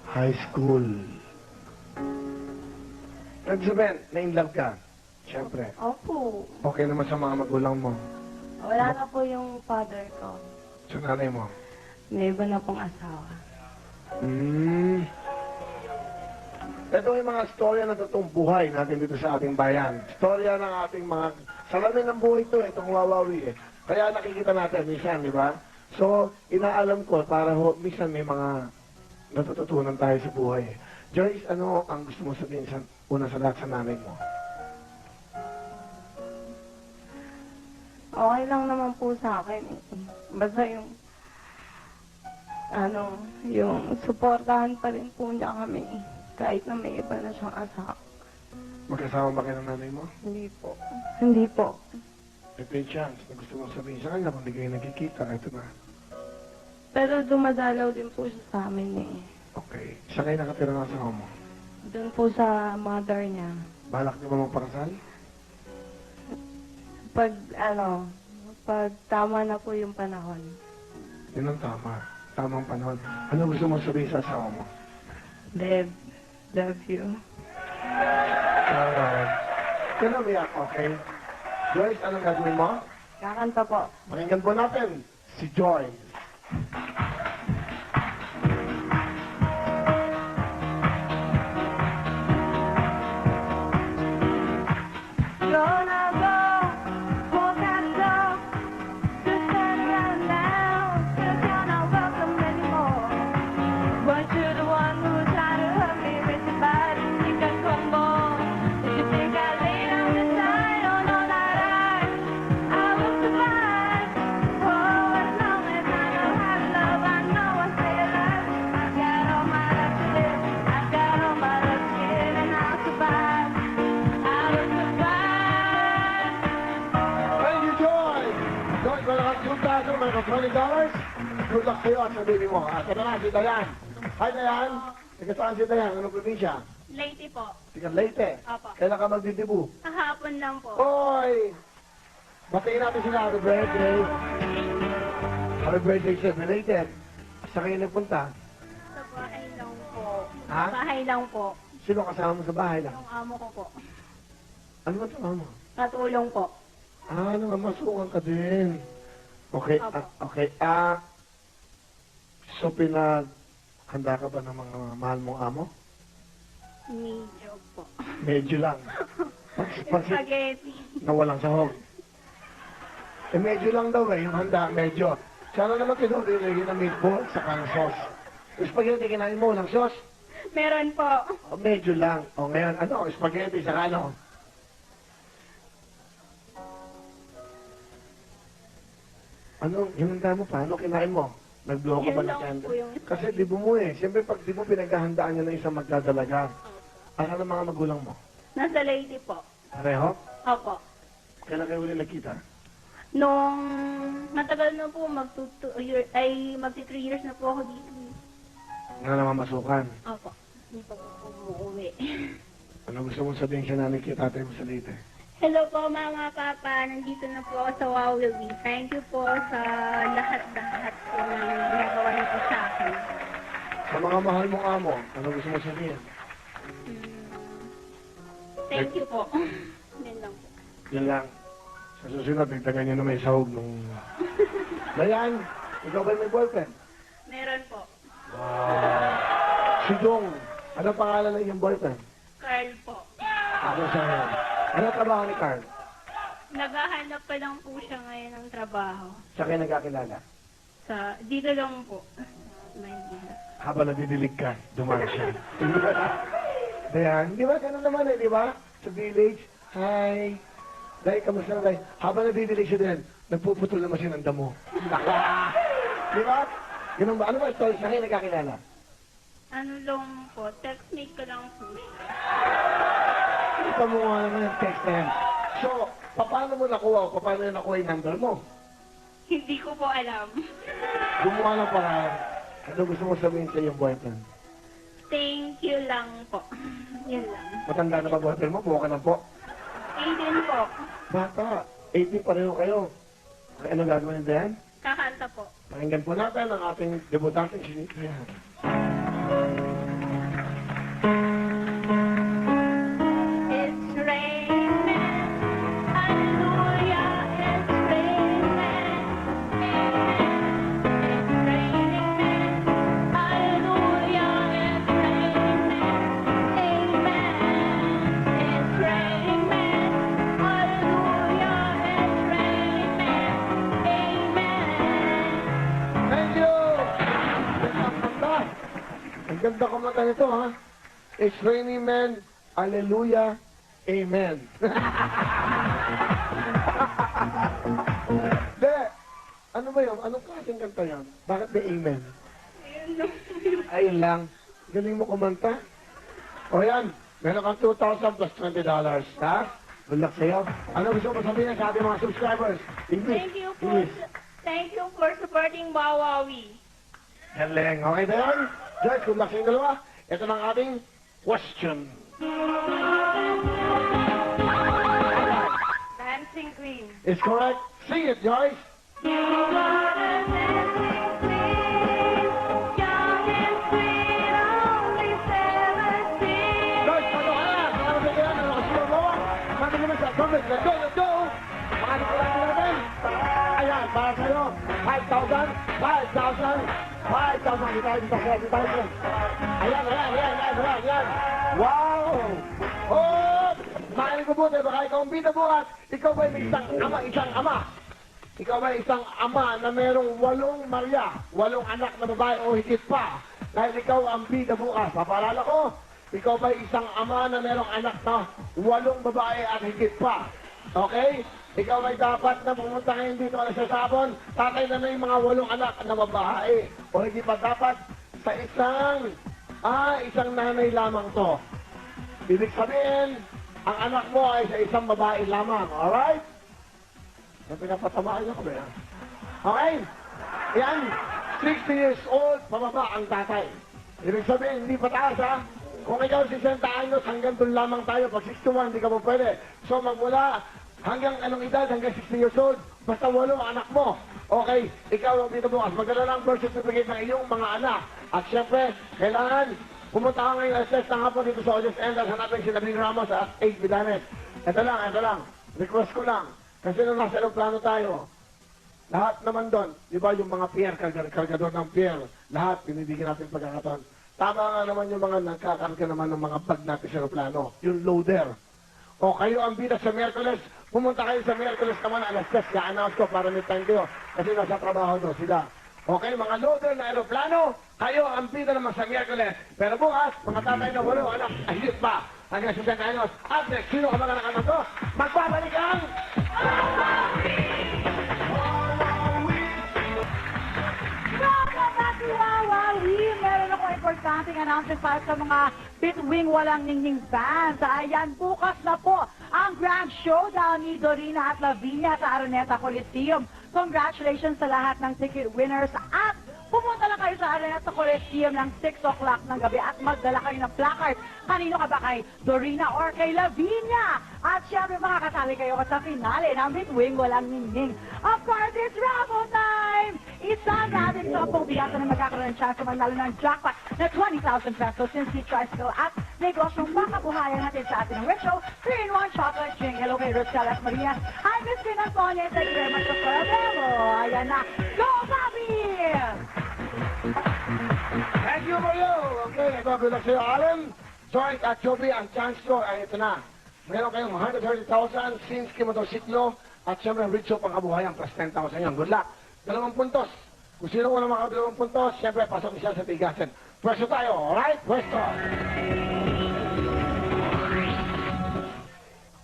S1: High school. Ibig sabihin, na-inlove ka? Siyempre.
S3: Opo.
S1: Okay naman sa mga magulang mo.
S3: Wala na po yung father ko.
S1: Sa nanay mo.
S3: May iba na pong asawa.
S1: Ito yung mga storya ng totoong buhay natin dito sa ating bayan. Storya ng ating mga salamin ng buhay ito, itong wawawi eh. Kaya nakikita natin minsan, di ba? So, inaalam ko para minsan may mga natututunan tayo sa buhay. Joyce, ano ang gusto mo sabihin sa una sa lahat sa nanay mo?
S3: Okay lang naman po sa akin eh. Basta yung supportahan pa rin po niya kami. Kahit na may iba na siyang asawa.
S1: Magkasama ba kayo ng nanay mo?
S3: Hindi po. Hindi po.
S1: Ito yung chance na gusto mo sabihin sa kanya kung hindi kayo nagkikita. Ito na.
S3: Pero dumadalaw din po siya sa amin eh.
S1: Okay. Isa kayo nakatira ng asawa mo.
S3: Doon po sa mother niya.
S1: Balak niyo ba magpakasal?
S3: Pag tama na po yung panahon.
S1: Yun ang tama. Tamang panahon. Ano gusto mo sabihin sa asawa mo?
S3: Deb, love you.
S1: Alright. Yan ang umiyak, okay? Joyce, anong gagawin mo?
S2: Kakanta po.
S1: Pakinggan po natin si Joyce.
S2: Gonna go, walk that dog, just turn around now, you're gonna welcome anymore. Weren't you the one who tried to hurt me with your body, you can crumble. Did you think I laid on the side? Oh no, not I will survive. Oh, as long as I know how to love, I know I stay alive. I've got all my life to live, I've got all my life to give, and I'll survive. I will survive.
S1: Thank you, Joyce! Joyce, meron kang 2,000, meron kang $20. Good luck sa'yo at sa baby mo. At ito na, si Dayan. Hi, Dayan. Taga saan si Dayan? Anong probinsya?
S6: Lady po.
S1: Taga Leyte.
S6: Opo.
S1: Kailan ka magdidibu?
S6: Kahapon lang po.
S1: Hoy! Batiin natin sila. Happy birthday. Happy birthday sa belated. Saan kayo nagpunta?
S6: Sa bahay lang po.
S1: Ha?
S6: Sa bahay lang po.
S1: Sino kasama mo sa bahay lang?
S6: Yung amo ko po.
S1: Ano ba ito, mo?
S6: Katulong po.
S1: Ah, namamasukan ka din. Okay,
S6: Opo.
S1: okay. So handa ka ba ng mga mahal mong amo?
S6: Medyo po.
S1: Medyo lang. Pag
S6: Spaghetti.
S1: na walang sahog. Eh, medyo lang daw eh, yung handa, medyo. Sana naman tinulilagyan ng meatball sa kang sauce. Yung spaghetti, kinain mo, walang sauce?
S6: Meron po.
S1: O, medyo lang. O, ngayon, ano, spaghetti, saka ano? Ano, hinanda mo pa? Ano kinain mo? Nag-blow ka ba
S6: Yun
S1: ng
S6: lang
S1: candle?
S6: po yung...
S1: Kasi libo mo eh. Siyempre, pag di mo pinaghahandaan niya ng isang magdadalaga, ano ng mga magulang mo?
S6: Nasa lady po.
S1: Pareho?
S6: Opo.
S1: Kailan kayo uli nagkita?
S6: Nung matagal na po, magti 3 years na po ako dito.
S1: Nga namamasukan.
S6: Opo. Hindi pa po umuwi.
S1: Ano gusto mong sabihin sa nanay kay tatay mo sa Leyte?
S6: Hello po mga papa, nandito na po ako sa Wawawi. Thank you po sa lahat-lahat po na ginagawa niyo po sa akin.
S1: Sa mga mahal mong amo, ano gusto mong sabihin?
S6: Thank you po. Yan lang po.
S1: Yan lang. Sa susunod, nagtagan niyo na may sahog nung... Dayan, ikaw ba may boyfriend?
S6: Meron po.
S1: Si Dong, ano pangalan ng iyong boyfriend?
S6: Carl po.
S1: Ako sa ngayon. Ano trabaho ni Carl?
S6: Naghahanap pa lang po siya ngayon ng trabaho.
S1: Sa kayo nagkakilala?
S6: Dito lang po. Maynila.
S1: Habang nadidilig ka, dumaan siya. Dayan, di ba ganun naman eh, di ba? Sa village, hi. Dahil, kamusta na dahil? Habang nadidilig siya din, nagpuputol naman siya ng damo. Di ba? Ganun ba? Ano ba ito? Sa kayo nagkakilala?
S6: Ano lang po, textmate ko lang po siya.
S1: Ito mo nga naman yung text na yan. So, paano mo nakuha o paano yung nakuha yung number mo?
S6: Hindi ko po alam.
S1: Gumawa ng paraan. Ano gusto mo sabihin sa iyong boyfriend?
S6: Thank you lang po. Yan lang.
S1: Matanda na ba boyfriend mo? Buka na po.
S6: 18 po.
S1: Bata, 18 pareho kayo. Okay, ano gagawin nito yan?
S6: Kakanta po.
S1: Pakinggan po natin ang ating debutante, si Nito yan.
S6: It's raining, hallelujah, it's raining. It's raining, hallelujah, it's raining. Amen. It's raining, hallelujah, it's raining. Amen.
S1: Thank you! Ang ganda. Ang ganda kumanta nito, ha? It's raining man. Hallelujah. Amen. De, ano ba yun? Anong klaseng kanta yan? Bakit may amen? Ayun lang. Galing mo kumanta. O yan, meron kang 2,000 plus $20. Ha? Good luck sa'yo. Ano gusto mo sabihin sa ating mga subscribers? English.
S6: Thank you for
S1: English.
S6: thank you for supporting Wawawi.
S1: Galing. Okay ba yan? Joyce, good luck sa inyong dalawa. Ito na ang ating question.
S6: Dancing Queen.
S1: Is correct. Sing it, Joyce. Joyce, ano ka na? Ano ka na? Perfect. Let's go, let's go. Paano ko lang natin? Ayan, para sa'yo. 5,000. 5,000. Dito tayo. Ayan. Wow! Oh! Makinig ko buti, baka ikaw ang bida bukas. Ikaw ba isang ama? Ikaw ba isang ama na merong 8 Maria, 8 anak na babae o higit pa? Dahil ikaw ang bida bukas. Papaalala ko, ikaw ba isang ama na merong anak na 8 babae at higit pa? Okay? Ikaw ay dapat na pumunta ngayon dito sa sabon, tatay na yung mga 8 anak na babae. O hindi pa dapat sa isang nanay lamang to. Ibig sabihin, ang anak mo ay sa isang babae lamang. Alright? Yung pinapatamaan niyo ko ba yan? Okay? Yan, 60 years old, pababa ang tatay. Ibig sabihin, hindi pataas ha? Kung ikaw 60 anyos, hanggang doon lamang tayo. Pag 61, hindi ka po pwede. So magmula hanggang anong edad, hanggang 60 years old, basta 8 anak mo. Okay, ikaw ang dito bukas. Magdala ng birth certificate ng iyong mga anak. At syempre, kailangan pumunta ka ngayon alas 6 ng hapon dito sa Audience End at hanapin si Nabing Ramos at 8 Bidanes. Ito lang. Request ko lang. Kasi nung nasa plano tayo, lahat naman doon, di ba yung mga pier, kargador ng pier, lahat binibigyan natin pagkakataon. Tama nga naman yung mga nagkakarga naman ng mga bag natin sa plano, yung loader. O kayo ang bida sa Miyerkules, pumunta kayo sa Miyerkules naman alas 6, ka-announce ko para may time kayo, kasi nasa trabaho doon sila. Okay, mga loader na aeroplano, kayo ang bida naman sa Miyerkules. Pero bukas, mga tatay na 8 anak, ayun pa, hanggang 60 anyos. At next, sino ka mga nakanak to? Magbabalik ang...
S2: Welcome back to Wawawi! Meron ako importanteng announcement para sa mga Bitwing Walang Ningning fans. Ayan, bukas na po ang grand showdown ni Dorina at Lavinia sa Araneta Coliseum. Congratulations sa lahat ng ticket winners at pumunta lang kayo sa Araneta Coliseum ng 6 o'clock ng gabi at magdala kayo ng placard. Kanino ka ba, kay Dorina or kay Lavinia? At syempre makakasali kayo sa finale ng Bitwing Walang Ningning. Of course, it's raffle time! Isang natin sa pagbigasan na magkakaroon ng chance manalo ng jackpot na 20,000 pesos since he tricycle at negosyong makabuhayan natin sa atin ng Red Show 3-in-1 chocolate drink. Hello kay Rosella at Maria. Hi, Miss Queen Antonia. Thank you very much for the Ayan na. Go, Bobby!
S1: Thank you, Mario! Okay, good luck sa'yo, Alan. Joy at Joby, ang chance ko ay ito na. Meron kayong 130,000 since kimotosiklo at syempre ang Red Show pang kabuhayan plus 10,000 yan. Good luck! 2 puntos. Kung sino mo na maka 2 puntos, syempre pasok siya sa bigasan. Pwesto tayo, alright? Pwesto!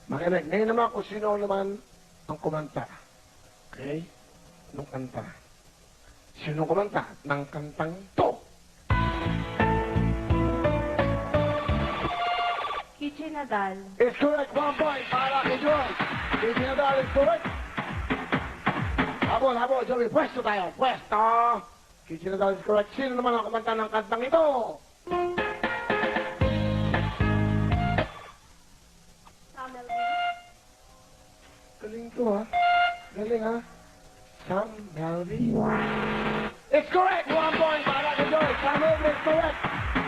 S1: Makinig, ngayon naman kung sino naman ang kumanta. Okay? Nung kanta. Sino kumanta ng kantang to?
S3: Kichi Nadal.
S1: It's correct, 1 point para kay Joy. Kichi Nadal is correct. Habol, Joey, pwesto tayo, pwesto! Kichi Nadal is correct. Sino naman ang kumanta ng kantang ito? Galing to, ha? Galing, ha? Sam Melvin. It's correct! 1 point para kay Joy. Sam Melvin is correct.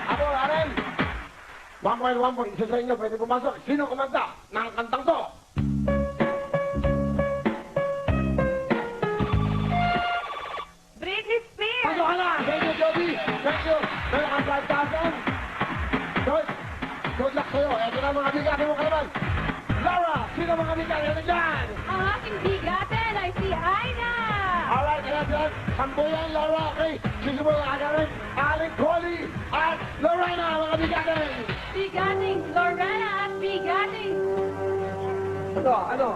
S1: Habol, Aren. 1 point. Isa sa inyo, pwede pumasok. Sino kumanta ng kantang to?
S3: Britney Spears.
S1: Pasok ka na! Thank you, Joby! Thank you! Meron kang 5,000. Joy, good luck sa'yo. Ito na mga bigatin mo kalaban. Laura, sino mga bigatin na dyan?
S3: Ang aking bigatin ay si Aina.
S1: Alright, kaya sambuyan, Laura, okay? Sisimulan ang agarin. Aling Collie at Lorena, mga bigatin!
S3: Bigating Lorena at bigating...
S1: Ano?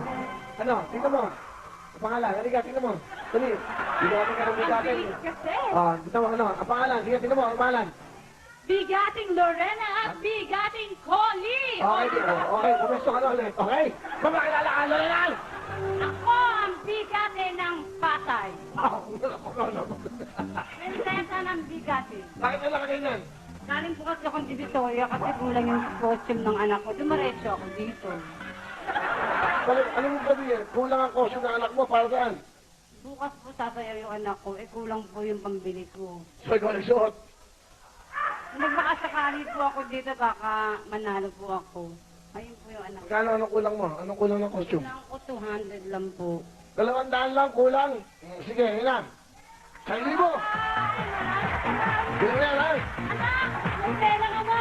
S1: Tingnan mo. Ang pangalan, halika, tingnan mo. Dali. Bigatin ka ng
S3: Ang
S1: bigatin.
S3: bilis kasi.
S1: Tingnan mo, ang pangalan. Sige, tingnan mo, ang pangalan.
S3: Bigating Lorena at bigating Collie.
S1: Okay, pumesto ka na ulit. Okay? Mamakilala ka, Lorena!
S3: Ako ang bigatin ng Pasay. Prinsesa ng bigatin.
S1: Bakit nila ka ganyan?
S3: Galing po kasi akong Divisoria kasi kulang yung costume ng anak ko. Dumaretso ako dito.
S1: Bakit, ano mo sabihin? Kulang ang costume ng anak mo, para saan?
S3: Bukas po sasayaw yung anak ko, kulang po yung pambili ko.
S1: So, ikaw nagsuot.
S3: Nagbakasakali po ako dito, baka manalo po ako.
S6: Ayun po yung anak.
S1: Magkano anong kulang mo? Anong kulang ng costume?
S6: Kailangan ko 200 lang po.
S1: 200 lang kulang. Sige, ilan? 1,000. Bili mo yan, ha?
S6: Ang pera ka ba?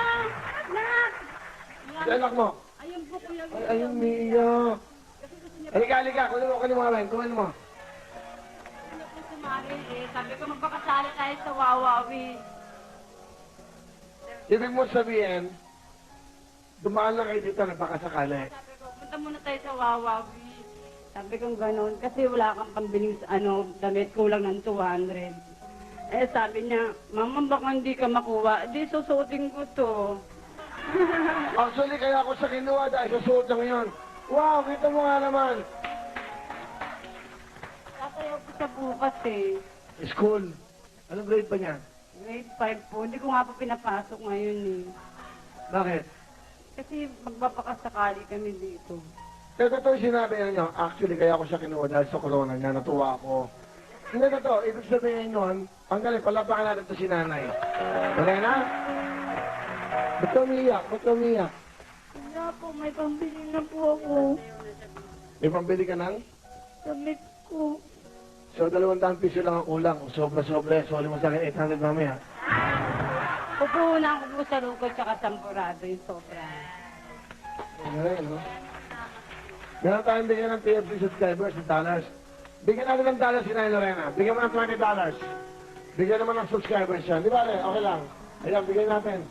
S6: Anak!
S1: Si anak mo.
S6: Ayun po, kuya.
S1: Ay, ayun, Mia. Halika, halika. Kunin mo kami. Kunin mo.
S6: Ano po sumali eh. Sabi ko magpakasali tayo sa Wawawi.
S1: Ibig mo sabihin, dumaan lang kayo dito na baka sakali.
S6: Sabi ko, punta muna tayo sa Wawawi. Sabi ko gano'n, kasi wala kang pambiling damit, kulang ng 200. Eh sabi niya, Mama, baka hindi ka makuha. Di susuotin ko to.
S1: Actually, kaya ako sa kinuha dahil sa suot lang yun. Wow, kita mo nga naman.
S6: Tatayo ko sa bukas eh.
S1: School. Anong grade pa niya?
S6: Grade 5 po. Hindi ko nga pa pinapasok ngayon eh.
S1: Bakit?
S6: Kasi magpapakasakali kami dito.
S1: Pero totoo yung sinabi niyo, actually, kaya ako siya kinuha dahil sa corona niya, natuwa ako. Hindi totoo, ibig sabihin nun, ang galing, palapakan natin ito si nanay. Wala na? Ba't ka umiiyak? Ba't ka umiiyak?
S6: Wala po, may pambili na po ako.
S1: May pambili ka ng?
S6: Damit ko.
S1: So, 200 piso lang ang kulang. Sobra-sobra. Sorry mo sa akin, 800 mamaya.
S6: Pupunan ko po sa lukot tsaka sampurado yung sobra.
S1: Ganun, no? Meron tayong bigyan ng TFC subscribers ng dollars. Bigyan natin ng dollars si Nay Lorena. Bigyan mo ng $20. Bigyan naman ng subscribers yan. Di ba, Le? Okay lang. Ayan, bigyan natin.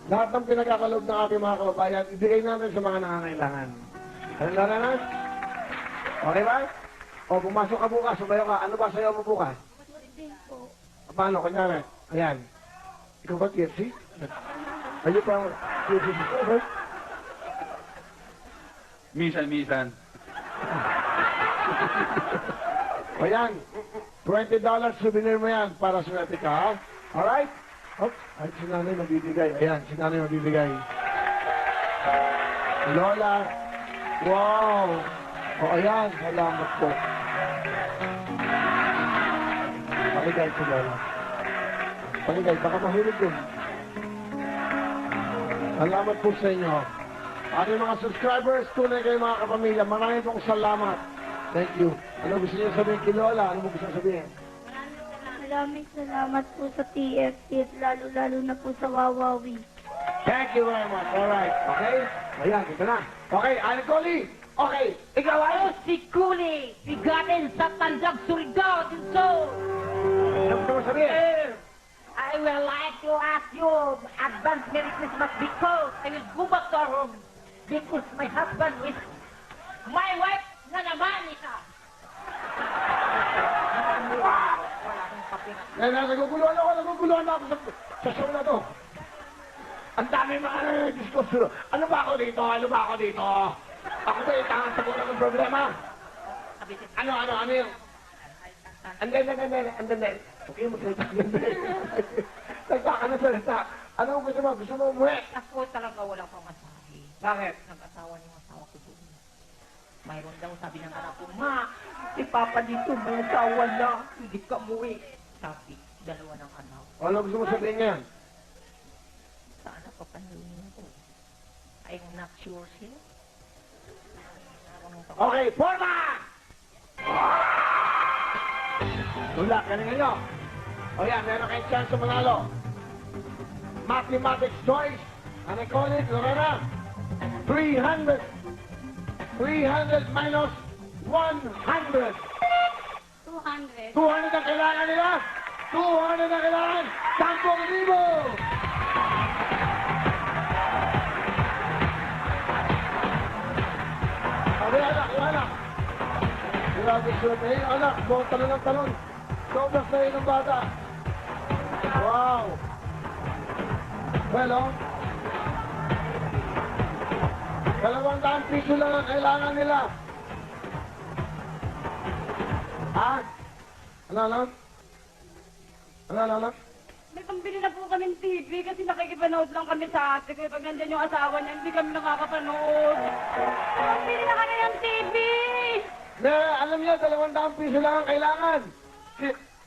S1: Lahat ng pinagkakaloob ng ating mga kababayan, ibigay natin sa mga nangangailangan. Ano, Lorena? Okay ba? O, pumasok ka bukas, sumayo ka. Ano ba sayo mo bukas? Paano? Kanyari. Ayan. Ikaw ba TFC? Are you from TFC subscribers?
S4: Minsan.
S1: O yan, $20 souvenir mo yan para swerte ka, ha? Alright? Oops, ay, si nanay magbibigay. Ayan, si nanay magbibigay. Lola, wow! O ayan, salamat po. Paligay si Lola. Paligay, baka mahilig din. Salamat po sa inyo. Ating mga subscribers, tunay kayo mga kapamilya, maraming pong salamat. Thank you. Ano gusto niyo sabihin kay Lola? Ano mo gusto sabihin?
S6: Maraming salamat po sa TFC at lalo-lalo na po sa Wawawi.
S1: Thank you very much. Alright. Okay? Ayan, ito na. Okay, Aling Coley. Okay, ikaw ay...
S7: Ako si Kuli, bigatin sa Tandag, Surigao del Sur.
S1: Ano gusto mo sabihin?
S7: I would like to ask you advance Merry Christmas because I will go back to our home because my husband is my wife na naman isa.
S1: Naguguluhan ako sa show na to. Ang dami mga diskusyon. Ano ba ako dito? Ako ba itangan sa ng problema? Ano yung... Andun. Okay mo salita. Salita ka na salita. Ano gusto mo? Gusto mo umuwi?
S7: Ako talaga wala pang masabi.
S1: Bakit?
S7: Nag-asawa niyo asawa ko doon. Mayroon daw sabi ng anak ko, Ma, si Papa dito may asawa na. Hindi ka umuwi. Sabi, dalawa ng anak.
S1: Ano gusto mo sabihin ngayon?
S7: Sana papanalin ko. I'm not sure sir.
S1: Okay, forma! Tulak, galingan nyo. O yan, meron kayong chance sa manalo. Mathematics choice. Ano call it, Lorena? 300 minus 100.
S6: 200.
S1: 200 ang kailangan nila. 200 ang kailangan. 10,000. Sabi, anak. Grabe suot. Eh, anak, buong talon ng talon. Sobrang sa'yo ng bata. Wow. Well, oh. 200 piso lang ang kailangan nila. Ha? Ano?
S6: May pambili na po kami TV kasi nakikipanood lang kami sa ate ko. Pag nandyan yung asawa niya, hindi kami nakakapanood. Pambili na kami ng TV!
S1: Alam niyo, 200 piso lang ang kailangan.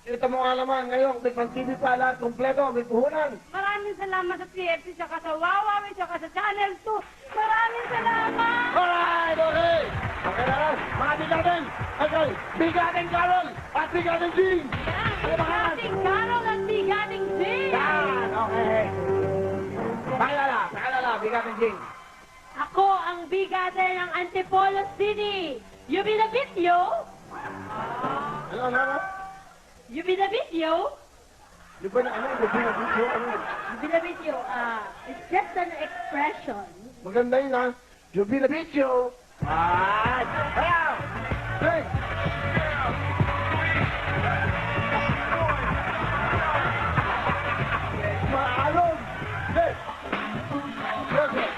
S1: Ito mo nga naman, ngayon, may pang-TV pa lahat, kompleto, may puhunan.
S6: Maraming salamat sa TFC, saka sa Wawawi, saka sa Channel 2. Maraming
S3: salamat!
S1: Alright, okay. Okay na lang. Mga bigatin. Okay. Bigatin Carol at bigatin Jean.
S3: Yan,
S1: Ano ba yan?
S3: bigating Carol at bigating Jane!
S1: Yan, okay. Pakilala, bigatin Jean.
S3: Ako ang bigate ng Antipolo City! Yubilabityo!
S1: Ano?
S3: Yubilabityo!
S1: Di ba na ano? Video, ano?
S3: Yubilabityo, it's just an expression.
S1: Maganda yun, ha? You be the video. Alright. Kaya! Sing! Maalon! Sing! Okay.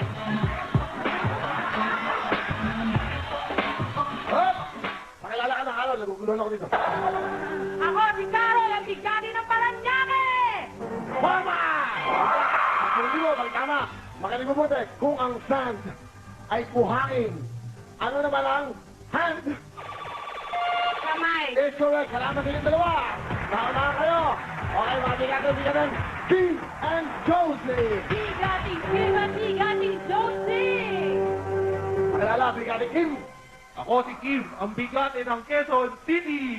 S1: Hop! Pakilala ka na, Carol. Naguguluhan ako dito.
S3: Ako si Carol ang bigate ng Paranaque!
S1: Mama! Hindi mo, tama. Makinig mabuti. Kung ang sand ay buhangin, ano naman ang hand?
S3: Kamay!
S1: It's correct. Salamat sa inyong dalawa. Nauna kayo. Okay, mga bigatin. Kim and Josie.
S3: Bigating Kim at bigating Josie!
S1: Pakilala, bigatin Kim.
S4: Ako si Kim, ang bigate ng Quezon City.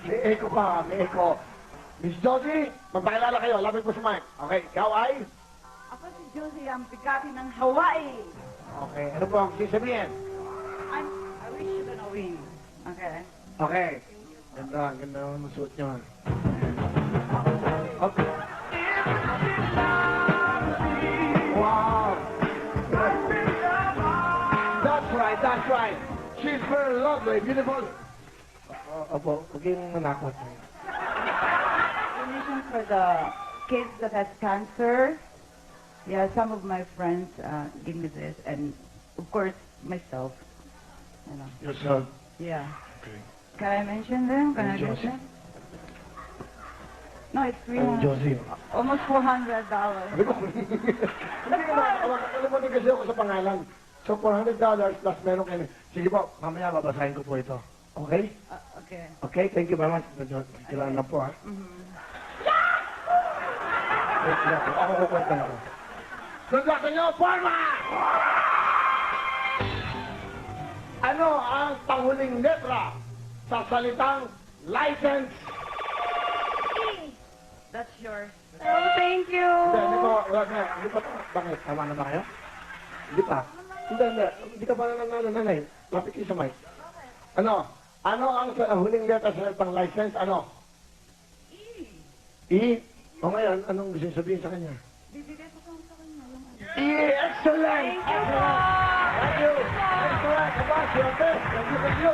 S1: May echo pa, may echo. Miss Josie, magpakilala kayo. Lapit po sa mic. Okay, ikaw ay?
S2: Ako si Josie, ang bigati ng Hawaii.
S1: Okay, ano po ang sasabihin?
S2: I wish you gonna win. Okay.
S1: Okay. Ganda ang suot nyo. Okay. Wow. That's right. She's very lovely, beautiful. Opo, huwag kayong manakot.
S2: Donation for the kids that has cancer. Yeah, some of my friends give me this, and of course myself. You know.
S1: Yourself.
S2: Yeah.
S1: Okay.
S2: Can I mention them? Can I
S1: Josie.
S2: mention? No, it's
S1: I'm Josie.
S2: almost $400.
S1: Sabi ko, hindi naman, nakalimutan kasi ako sa pangalan. So, $400 plus meron kayo. Sige po, mamaya babasahin ko po ito. Okay?
S2: Okay.
S1: Okay, thank you very much. Kailangan na po, ha? Ako kukwenta na ako. Sundakan nyo, forma! Ano ang panghuling letra sa salitang license?
S2: That's yours.
S3: Oh, thank you!
S1: Hindi pa, hindi pa, bakit? Tama na ba kayo? Hindi pa. Hindi ka pa nanay. Lapit kayo sa mic. Ano? Ano ang huling letra sa salitang license? Ano? E. O ngayon, anong gusto sabihin sa kanya?
S2: Bibigay ko sa kanya yung
S1: E. Excellent!
S3: Thank you po!
S1: Thank you! Excellent! Kabas, your best! Thank you!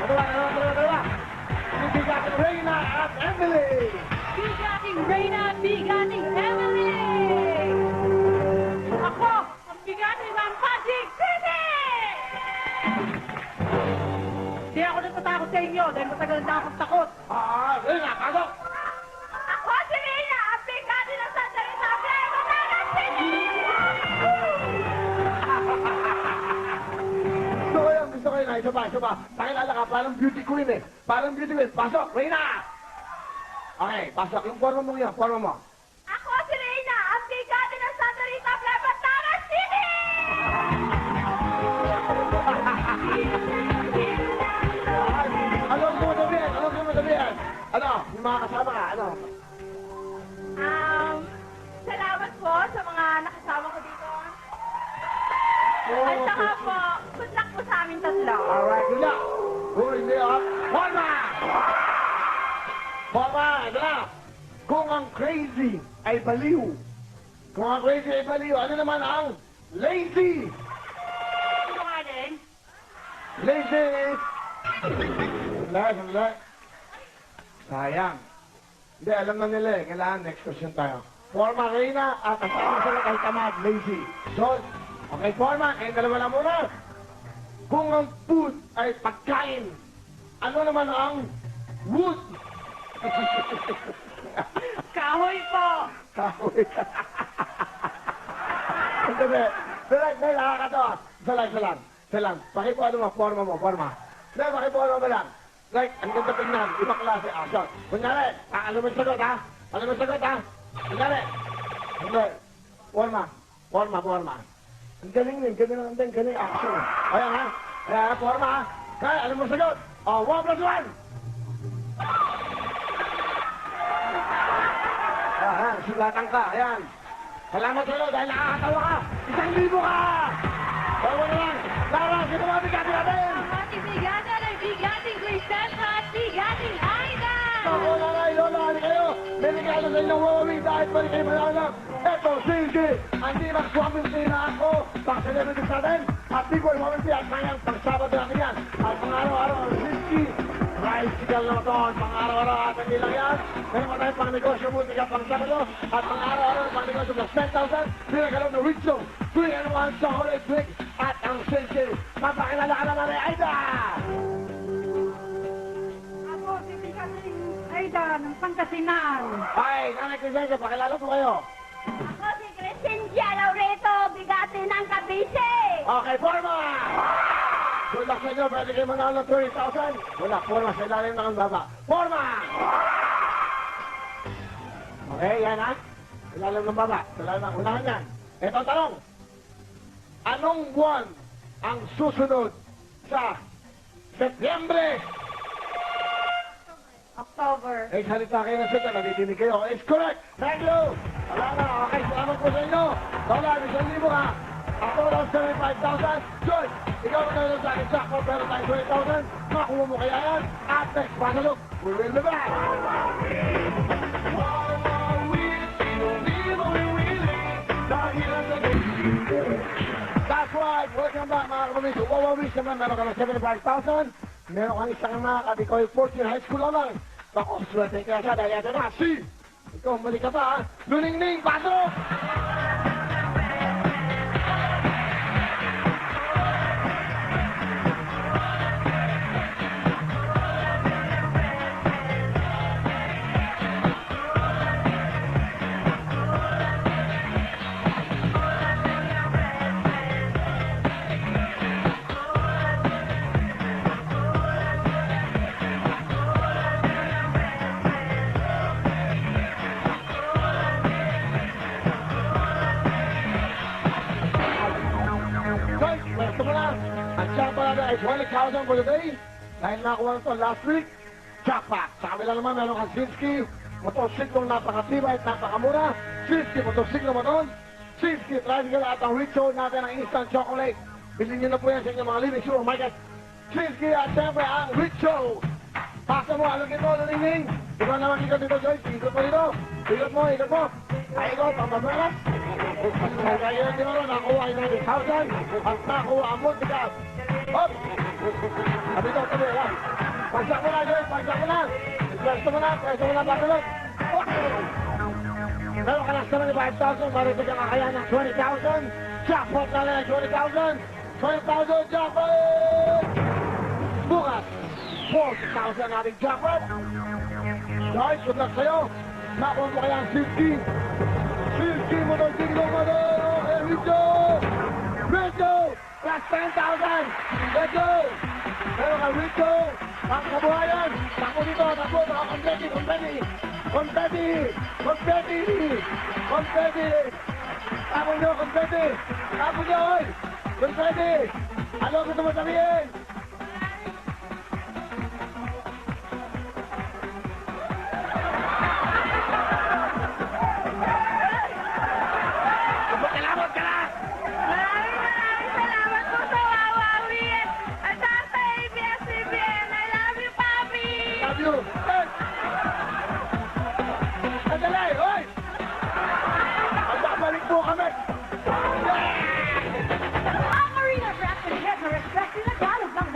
S1: Dalawa! Bigating Reyna at Emily!
S3: Bigating Reyna at bigating Emily! Ako, ang bigating ng Pasig City! Hindi ako natatakot sa inyo dahil matagal na akong takot.
S1: Reyna, pasok!
S3: Ako si Reyna, ang bigating ng Santa Rita Playa, Batangas City!
S1: Gusto ko yun, isa pa. Pakilala ka, parang beauty queen eh. Parang beauty queen. Pasok, Reyna! Okay, pasok. Yung forma mo yan, forma mo.
S3: Ako si Reyna, ang bigating ng Santa Rita Playa, Batangas City!
S1: Anong gusto mo sabihin? Ano? Yung mga kasama ka, ano?
S3: Salamat po sa mga nakasama ko dito. At saka po, good luck po sa aming tatlo.
S1: Alright, good luck. Hindi ah. Forma! Forma, ito na. Kung ang crazy ay baliw. Ano naman ang lazy?
S3: Ano nga din?
S1: Lazy is... Sandali. Sayang. Hindi, alam na nila eh. Kailangan next question tayo. Forma, Reyna, at ang sabi ay tamad, lazy. So, okay, Forma, kayong dalawa lang muna. Kung ang food ay pagkain, ano naman ang wood?
S3: Kahoy po!
S1: Kahoy. Sandali. Dahil nakakatawa. Isa lang. Pakipo ano mo, forma mo. Dahil pakipo ano mo lang. Like, ang ganda tingnan. Ibang klase. Shot. Kunyari, alam mo yung sagot, ha? Kunyari. Hindi. Forma. Forma, forma. Ang galing din, galing din, galing action. Ayan ha. Ayan, forma ha. Kaya, alam mo sagot. Oh, 1 plus 1. Ayan, sulatan ka. Ayan. Salamat sa'yo dahil nakakatawa ka. 1,000 ka. Bawa na lang. Lara, sino mga bigati natin?
S3: Ang ating bigatan ay bigating Crisenta at bigating Aida!
S1: Ako na nga, Lola, ano kayo? May regalo sa inyong Huawei dahil balik kayo malalap. Eto, sige, hindi magswaming na ako. Pang celebrities natin, at di ko iwaming at mayang pang-Sabado natin yan. At pang-araw-araw, Rizky, tricycle na ito. Pang-araw-araw, at hindi lang yan. Meron pa tayo pang-negosyo butika pang-Sabado. At pang-araw-araw, pang-negosyo plus 10,000. Pinagalaw na Rizzo, 3-in-1 chocolate drink. At ang Silky, mapakilala ka naman ni Aida!
S2: Ako, si Bigating Aida ng Pangasinan.
S1: Ay, Nanay Crescencia, pakilala po kayo.
S2: Ako si Crescencia Laureto, Bigating ng Cavite.
S1: Okay, forma! Good luck sa inyo, pwede kayo manalo ng 30,000. Wala, forma sa ilalim ng baba. Forma! Okay, yan ha. Ilalim ng baba. Ilalim ng unahan yan. Ito ang tanong. Anong buwan ang susunod sa Setyembre?
S2: October.
S1: Eh, salita kayo ng sita, natitinig kayo. It's correct! Thank you! Wala na, okay, salamat po sa inyo. Lola, 1,000 ka. Ako lang 75,000. Joy, ikaw na lang sa akin jackpot, pero tayo 20,000. Makuha mo kaya yan. At next, pasalok, we will be back! That's right! Welcome back mga kapamilya. Wawa Wish naman, meron ka ng 75,000. Meron kang isang mga kabikoy 14 high school naman. Bako, swerte kaya siya dahil ito na. Si! Ikaw, mali ka pa ha. Luningning, pasok! Guys, pwesto mo na. Ang jackpot natin ay 20,000 for the day. Dahil nakakuha na ito last week, jackpot. Sa kabila naman, meron kang Sinski, motosiklong napakatibay at napakamura. Sinski, motosiklo mo doon. Sinski, tricycle at ang Rizzo natin ang instant chocolate. Bilhin nyo na po yan sa inyong mga living supermarket. Sinski at siyempre ang Rizzo. Pasa mo, alagin mo, nalingning. Ikaw naman ikot dito, Joyce. Ikot mo dito. Ikot mo, ikot mo. Ay, ikot, pambabalas. Kaya yun din mo, nakuha ay 90,000. At nakuha ang multicap. Hop! Sabi ito, sabi, yan. Pagsak mo na, Joyce, pagsak mo na. Pwesto mo na, pasalot. Meron ka lang 75,000, maritig ang kakayan ng 20,000. Jackpot na lang, 20,000. 20,000 jackpot! Bukas, 40,000 nating jackpot. Guys, good luck sa'yo. Nakuha mo kaya ang Silky. Silky mo doon, tiglo mo doon. Okay, Rizzo! Rizzo! Plus 10,000! Let's go! Meron ka Rizzo. Ang kabuhayan. Takbo dito, takbo. Confetti, confetti. Confetti! Confetti! Confetti! Tapon nyo, confetti! Tapon nyo, oy! Confetti! Ano gusto mo sabihin? Magpakilamot ka na!
S3: Maraming salamat po sa Wawawi at sa ABS-CBN. I love you, Papi!
S1: Love you! Hey! Sandali! Hoy! Magbabalik po kami!
S2: Ang Marina Braxton Head na respect na Tagalog ng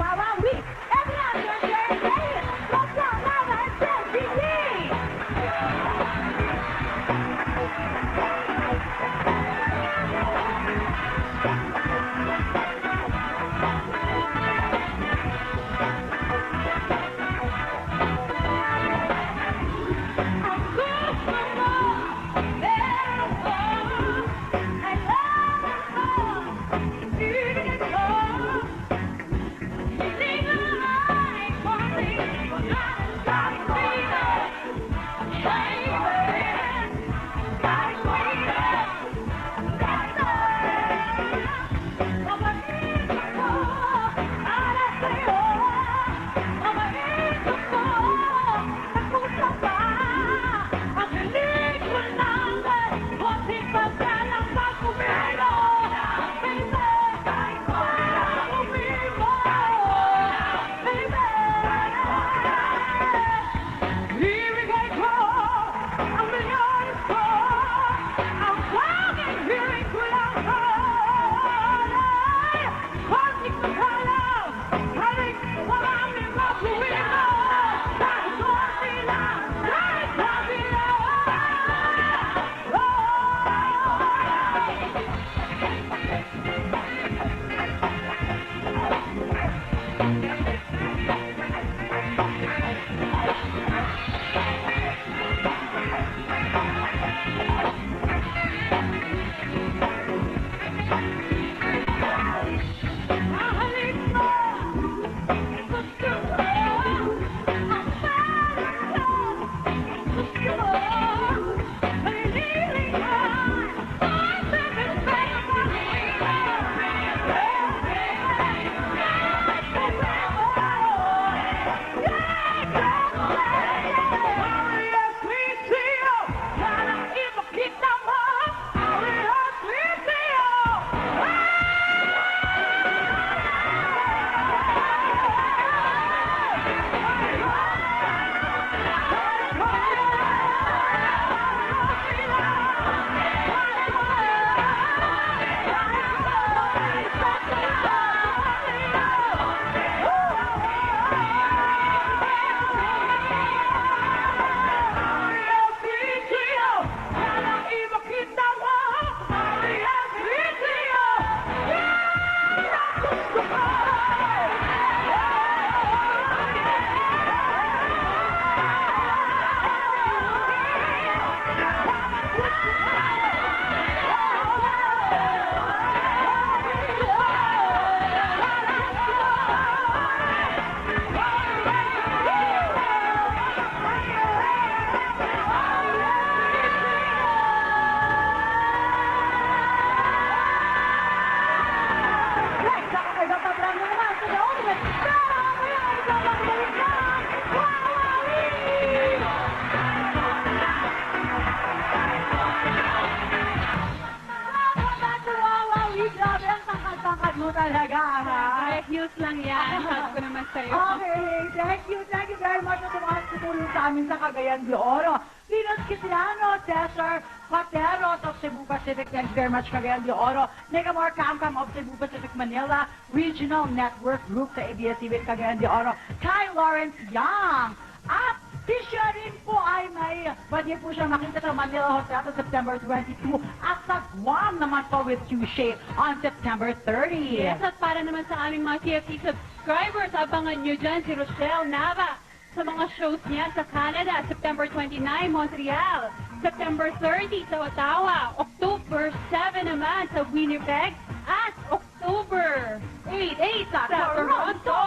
S2: talaga, ha?
S3: Ay, heels lang yan. Sabi ko naman sa'yo.
S2: Okay, thank you very much sa mga tumulong sa amin sa Cagayan de Oro. Linus Kisiano, Cesar Pateros of Cebu Pacific, thanks very much Cagayan de Oro. Negamar Kamkam of Cebu Pacific Manila, Regional Network Group sa ABS-CBN Cagayan de Oro, Kai Lawrence Yang, at si siya rin po ay may pwede po siya makita sa Manila Hotel sa September 22 at sa Guam naman po with Tuesday on September 30.
S3: Yes, at para naman sa aming mga TFC subscribers, abangan nyo dyan si Rochelle Nava sa mga shows niya sa Canada, September 29, Montreal, September 30 sa Ottawa, October 7 naman sa Winnipeg, at October 8 sa Toronto.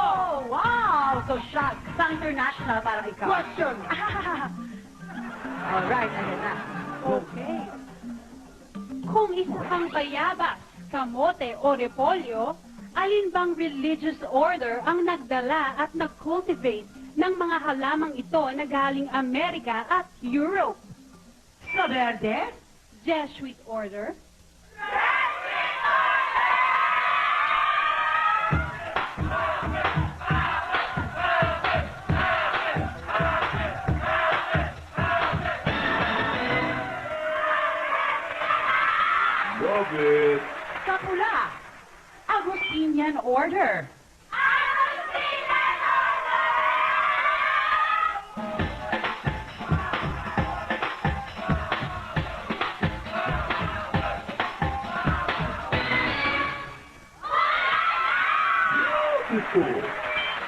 S2: Wow! So siya, sa international parang ikaw.
S1: Question!
S2: Alright, ayun na.
S3: Okay. Kung isa kang bayabas, kamote o repolyo, alin bang religious order ang nagdala at nag-cultivate ng mga halamang ito na galing Amerika at Europe?
S2: Sa Verde?
S3: Jesuit order,
S4: Robert.
S2: Sa pula, Agustinian order.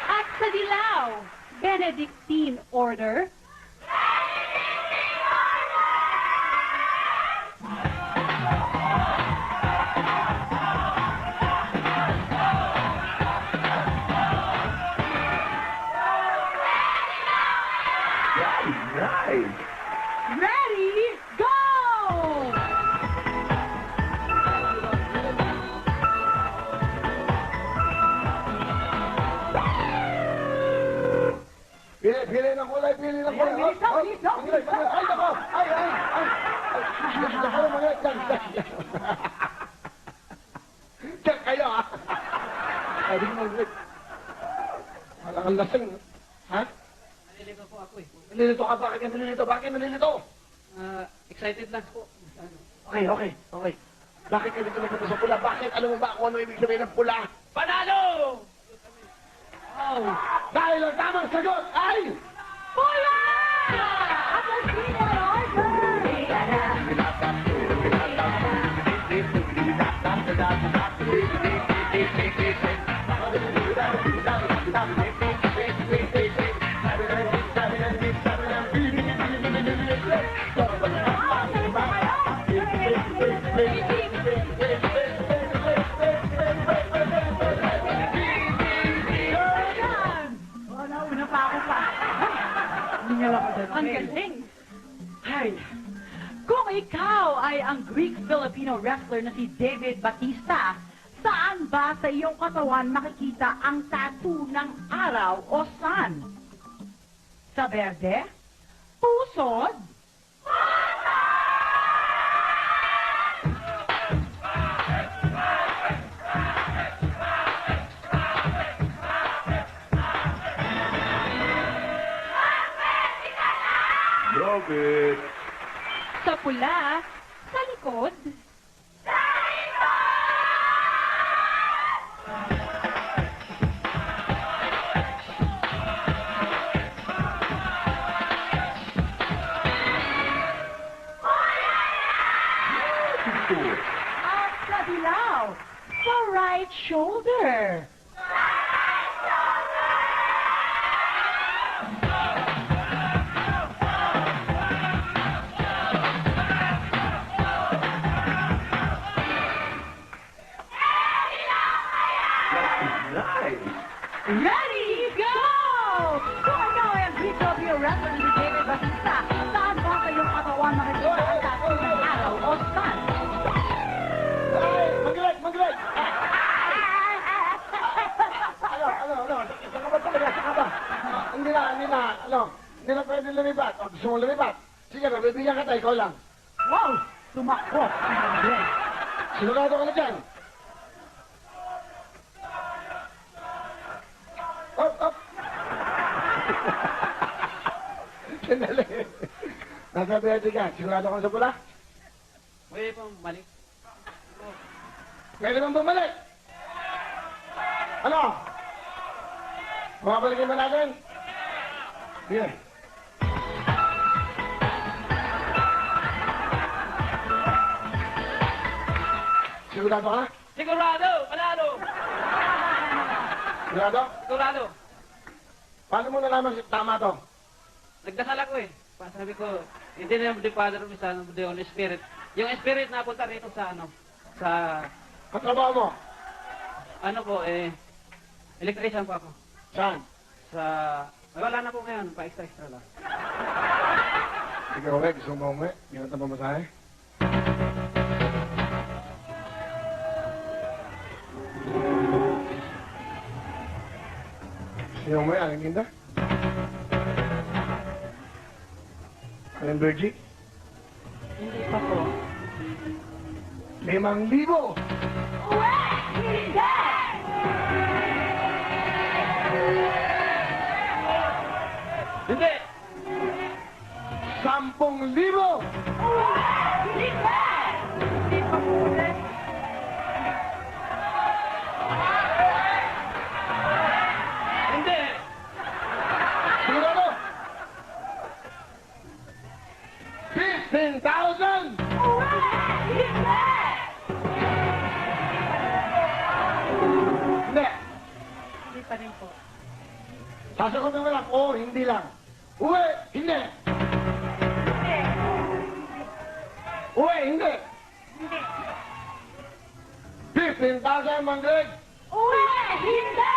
S3: at sa Dilaw, Benedictine order,
S4: Right.
S2: Ready, go!
S1: Pili ng kulay, pili ng kulay.
S2: Bilis daw, bilis daw, bilis daw.
S1: Ay, nako! Ay! Nako, mga yan. Check kayo, ha? Ay, di mo mag-break. Ang lasing. Ha?
S5: Nalilito po ako eh.
S1: Nalilito ka? Bakit ka nalilito? Bakit nalilito?
S5: Excited lang po.
S1: Okay. Bakit ka dito nagpunta sa pula? Bakit? Alam mo ba kung ano ibig sabihin ng pula?
S5: Panalo!
S1: Dahil ang tamang sagot ay...
S2: Pula! Agustinian order! Nauna pa ako pa. Hingal ako dyan.
S3: ang galing.
S2: Ay, kung ikaw ay ang Greek-Filipino wrestler na si David Batista, saan ba sa iyong katawan makikita ang tattoo ng araw o sun? Sa berde? Pusod?
S4: Robert.
S3: Sa pula, sa likod,
S2: At sa dilaw, sa right shoulder.
S4: Nice.
S2: Ready, go! Kung ikaw ay ang Greek-Filipino wrestler na si David Batista, saan ba sa iyong katawan makikita ang tattoo ng araw o sun?
S1: Ay, mag-right! Ano? Saan ka ba talaga? Saan ka ba? Hindi na pwede lumipat. O, gusto mo lumipat? Sige, bibigyan ka tayo, ikaw lang.
S2: Wow! Tumakbo ang Andres.
S1: Sigurado ka na dyan. Sandali. Nasa 20 ka. Sigurado ka sa pula?
S6: Pwede pong balik.
S1: Pwede bang bumalik? Ano? Mababalikin ba natin? Sige. Sigurado ka?
S6: Sigurado! Panalo!
S1: Sigurado?
S6: Sigurado!
S1: Paano mo nalaman tama to?
S6: Nagdasal ako eh. Sabi ko, hindi na yung the Father, Son, the Holy Spirit. Yung Spirit napunta rito sa ano, sa,
S1: Katrabaho mo?
S6: ano po eh, electrician po ako.
S1: Saan?
S6: Sa, wala na po ngayon, pa extra lang.
S1: Ikaw, okay, gusto mo umuwi? Hindi na tayo masahe? Sino umuwi? Aling Linda? Aling Virgie?
S6: Hindi pa po.
S1: 5,000!
S6: Hindi!
S1: 10,000!
S6: Hindi pa po ulit. Hindi!
S1: Sigurado? 15,000! Hindi.
S6: Hindi pa rin po.
S1: Sasagutin mo lang, oo, hindi lang. Uwi, hindi. Uwi, hindi. 15,000, Mang Greg. Uwi, hindi.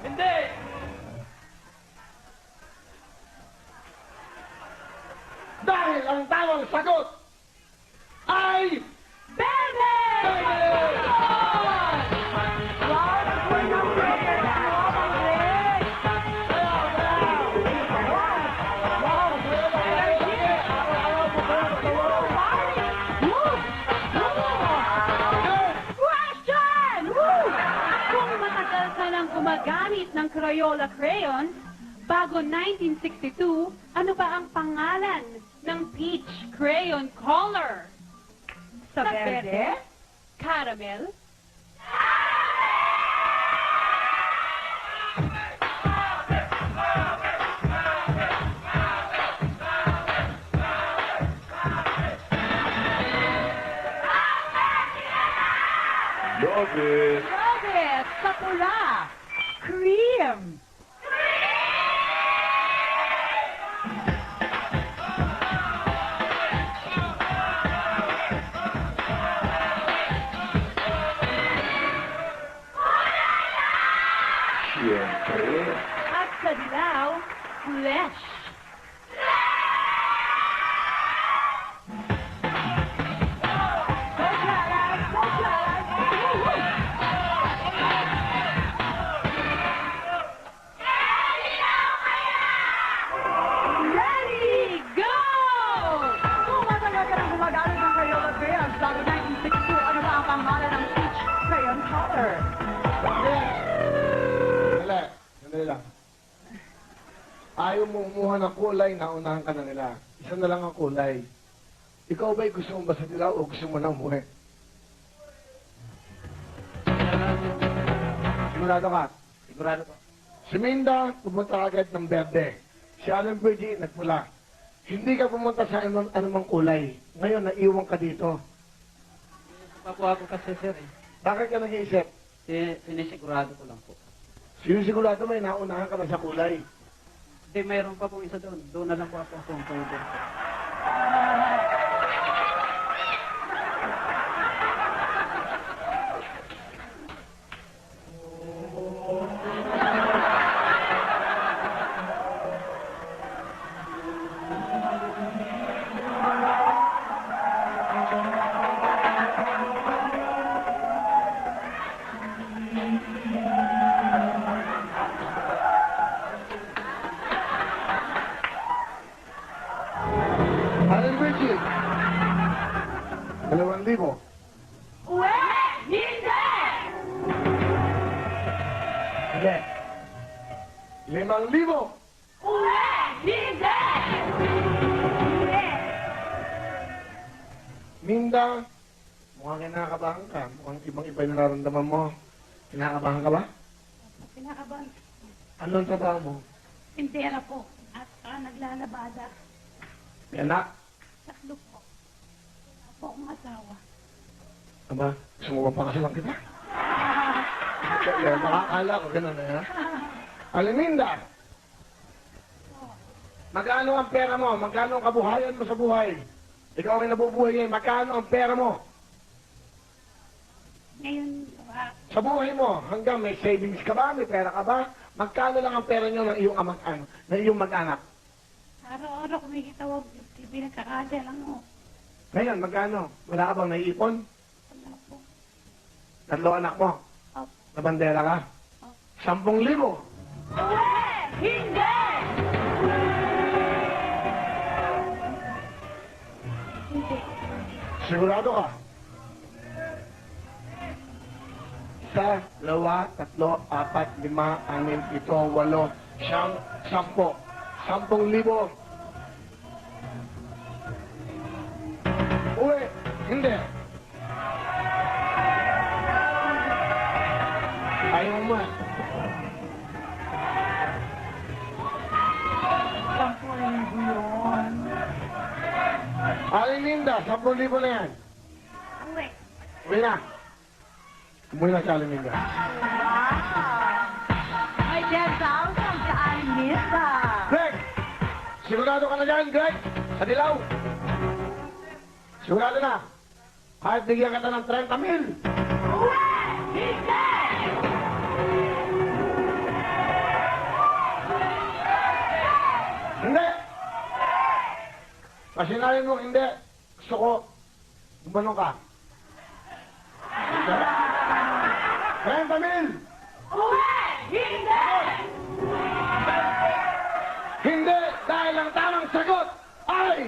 S6: Hindi!
S1: Dahil ang tamang sagot ay...
S2: Bebe!
S3: Question! Kung matagal ka nang gumagamit ng Crayola crayons, bago 1962, ano ba ang pangalan ng peach crayon color? Sa verde? Caramel?
S4: Love
S2: Robert, sa pula. Cream.
S4: Siyempre.
S3: At sa dilaw, flesh. Ready, go!
S2: Kung matagal ka nang gumagamit ng Crayola crayons, bago 1962, ano ba ang pangalan ng peach crayon color?
S1: Sandali lang. Ayaw mo umuha ng kulay, naunahan ka na nila. Isa na lang ang kulay. Ikaw ba'y gusto mo ba sa dilaw o gusto mo na umuwi? Sigurado ka?
S6: Sigurado po.
S1: Si Minda, pumunta agad ng berde. Si Alan Virgie, nagpula. Hindi ka pumunta sa anumang kulay. Ngayon, naiwan ka dito.
S6: Pa po ako kasi sir eh.
S1: Bakit ka nag-iisip?
S6: Sinisigurado ko lang po.
S1: Sinisigurado may naunahan ka na sa kulay.
S6: Hindi, mayroon pa po isa doon. Doon na lang po ako kung pwede.
S1: Alan Virgie, 2,000.
S2: Hindi!
S1: Hindi. 5,000.
S2: Hindi!
S1: Minda, mukhang kinakabahan ka. Mukhang ibang-iba yung nararamdaman mo. Kinakabahan ka ba?
S2: Pinakaban,
S1: Ano ang trabaho mo?
S2: pintera po at naglalabada.
S1: May anak?
S2: 3 po. Wala po akong asawa.
S1: Aba, gusto mo bang pakasalan kita? Kaya makakala ko, gano'n eh, ha? Aliminda! Magkano ang pera mo? Magkano ang kabuhayan mo sa buhay? Ikaw ang nabubuhay ngayon. Magkano ang pera mo?
S2: Ngayon,
S1: Sa buhay mo, hanggang may savings ka ba? May pera ka ba? Magkano lang ang pera nyo ng iyong ng iyong mag-anak?
S2: araw-araw kumikita ko, pinagkakasya lang ako.
S1: Ngayon, magkano? Wala ka bang naiipon?
S2: Wala po.
S1: 3 anak mo?
S2: Opo.
S1: Nabandera ka? 10,000.
S2: Hindi! Hindi.
S1: Sigurado ka? 1, 2, 3, 4, 5, 6, 7, 8, 9, 10. 10,000. Uy, hindi. Ayaw mo.
S2: 10,000 yun.
S1: Aliminda, 10,000 na yan.
S2: Uwi.
S1: Uwi na. Umuwi na si Aliminda.
S2: May 10,000 sa Almisa.
S1: Greg! Sigurado ka na dyan, Greg? Sa dilaw? Sigurado na? Kahit bigyan kita ng 30,000.
S2: Hindi!
S1: Hindi! Pasinarin mo, hindi. Gusto ko, gumanong ka. 30,000!
S2: Hindi!
S1: Hindi! Dahil ang tamang sagot ay...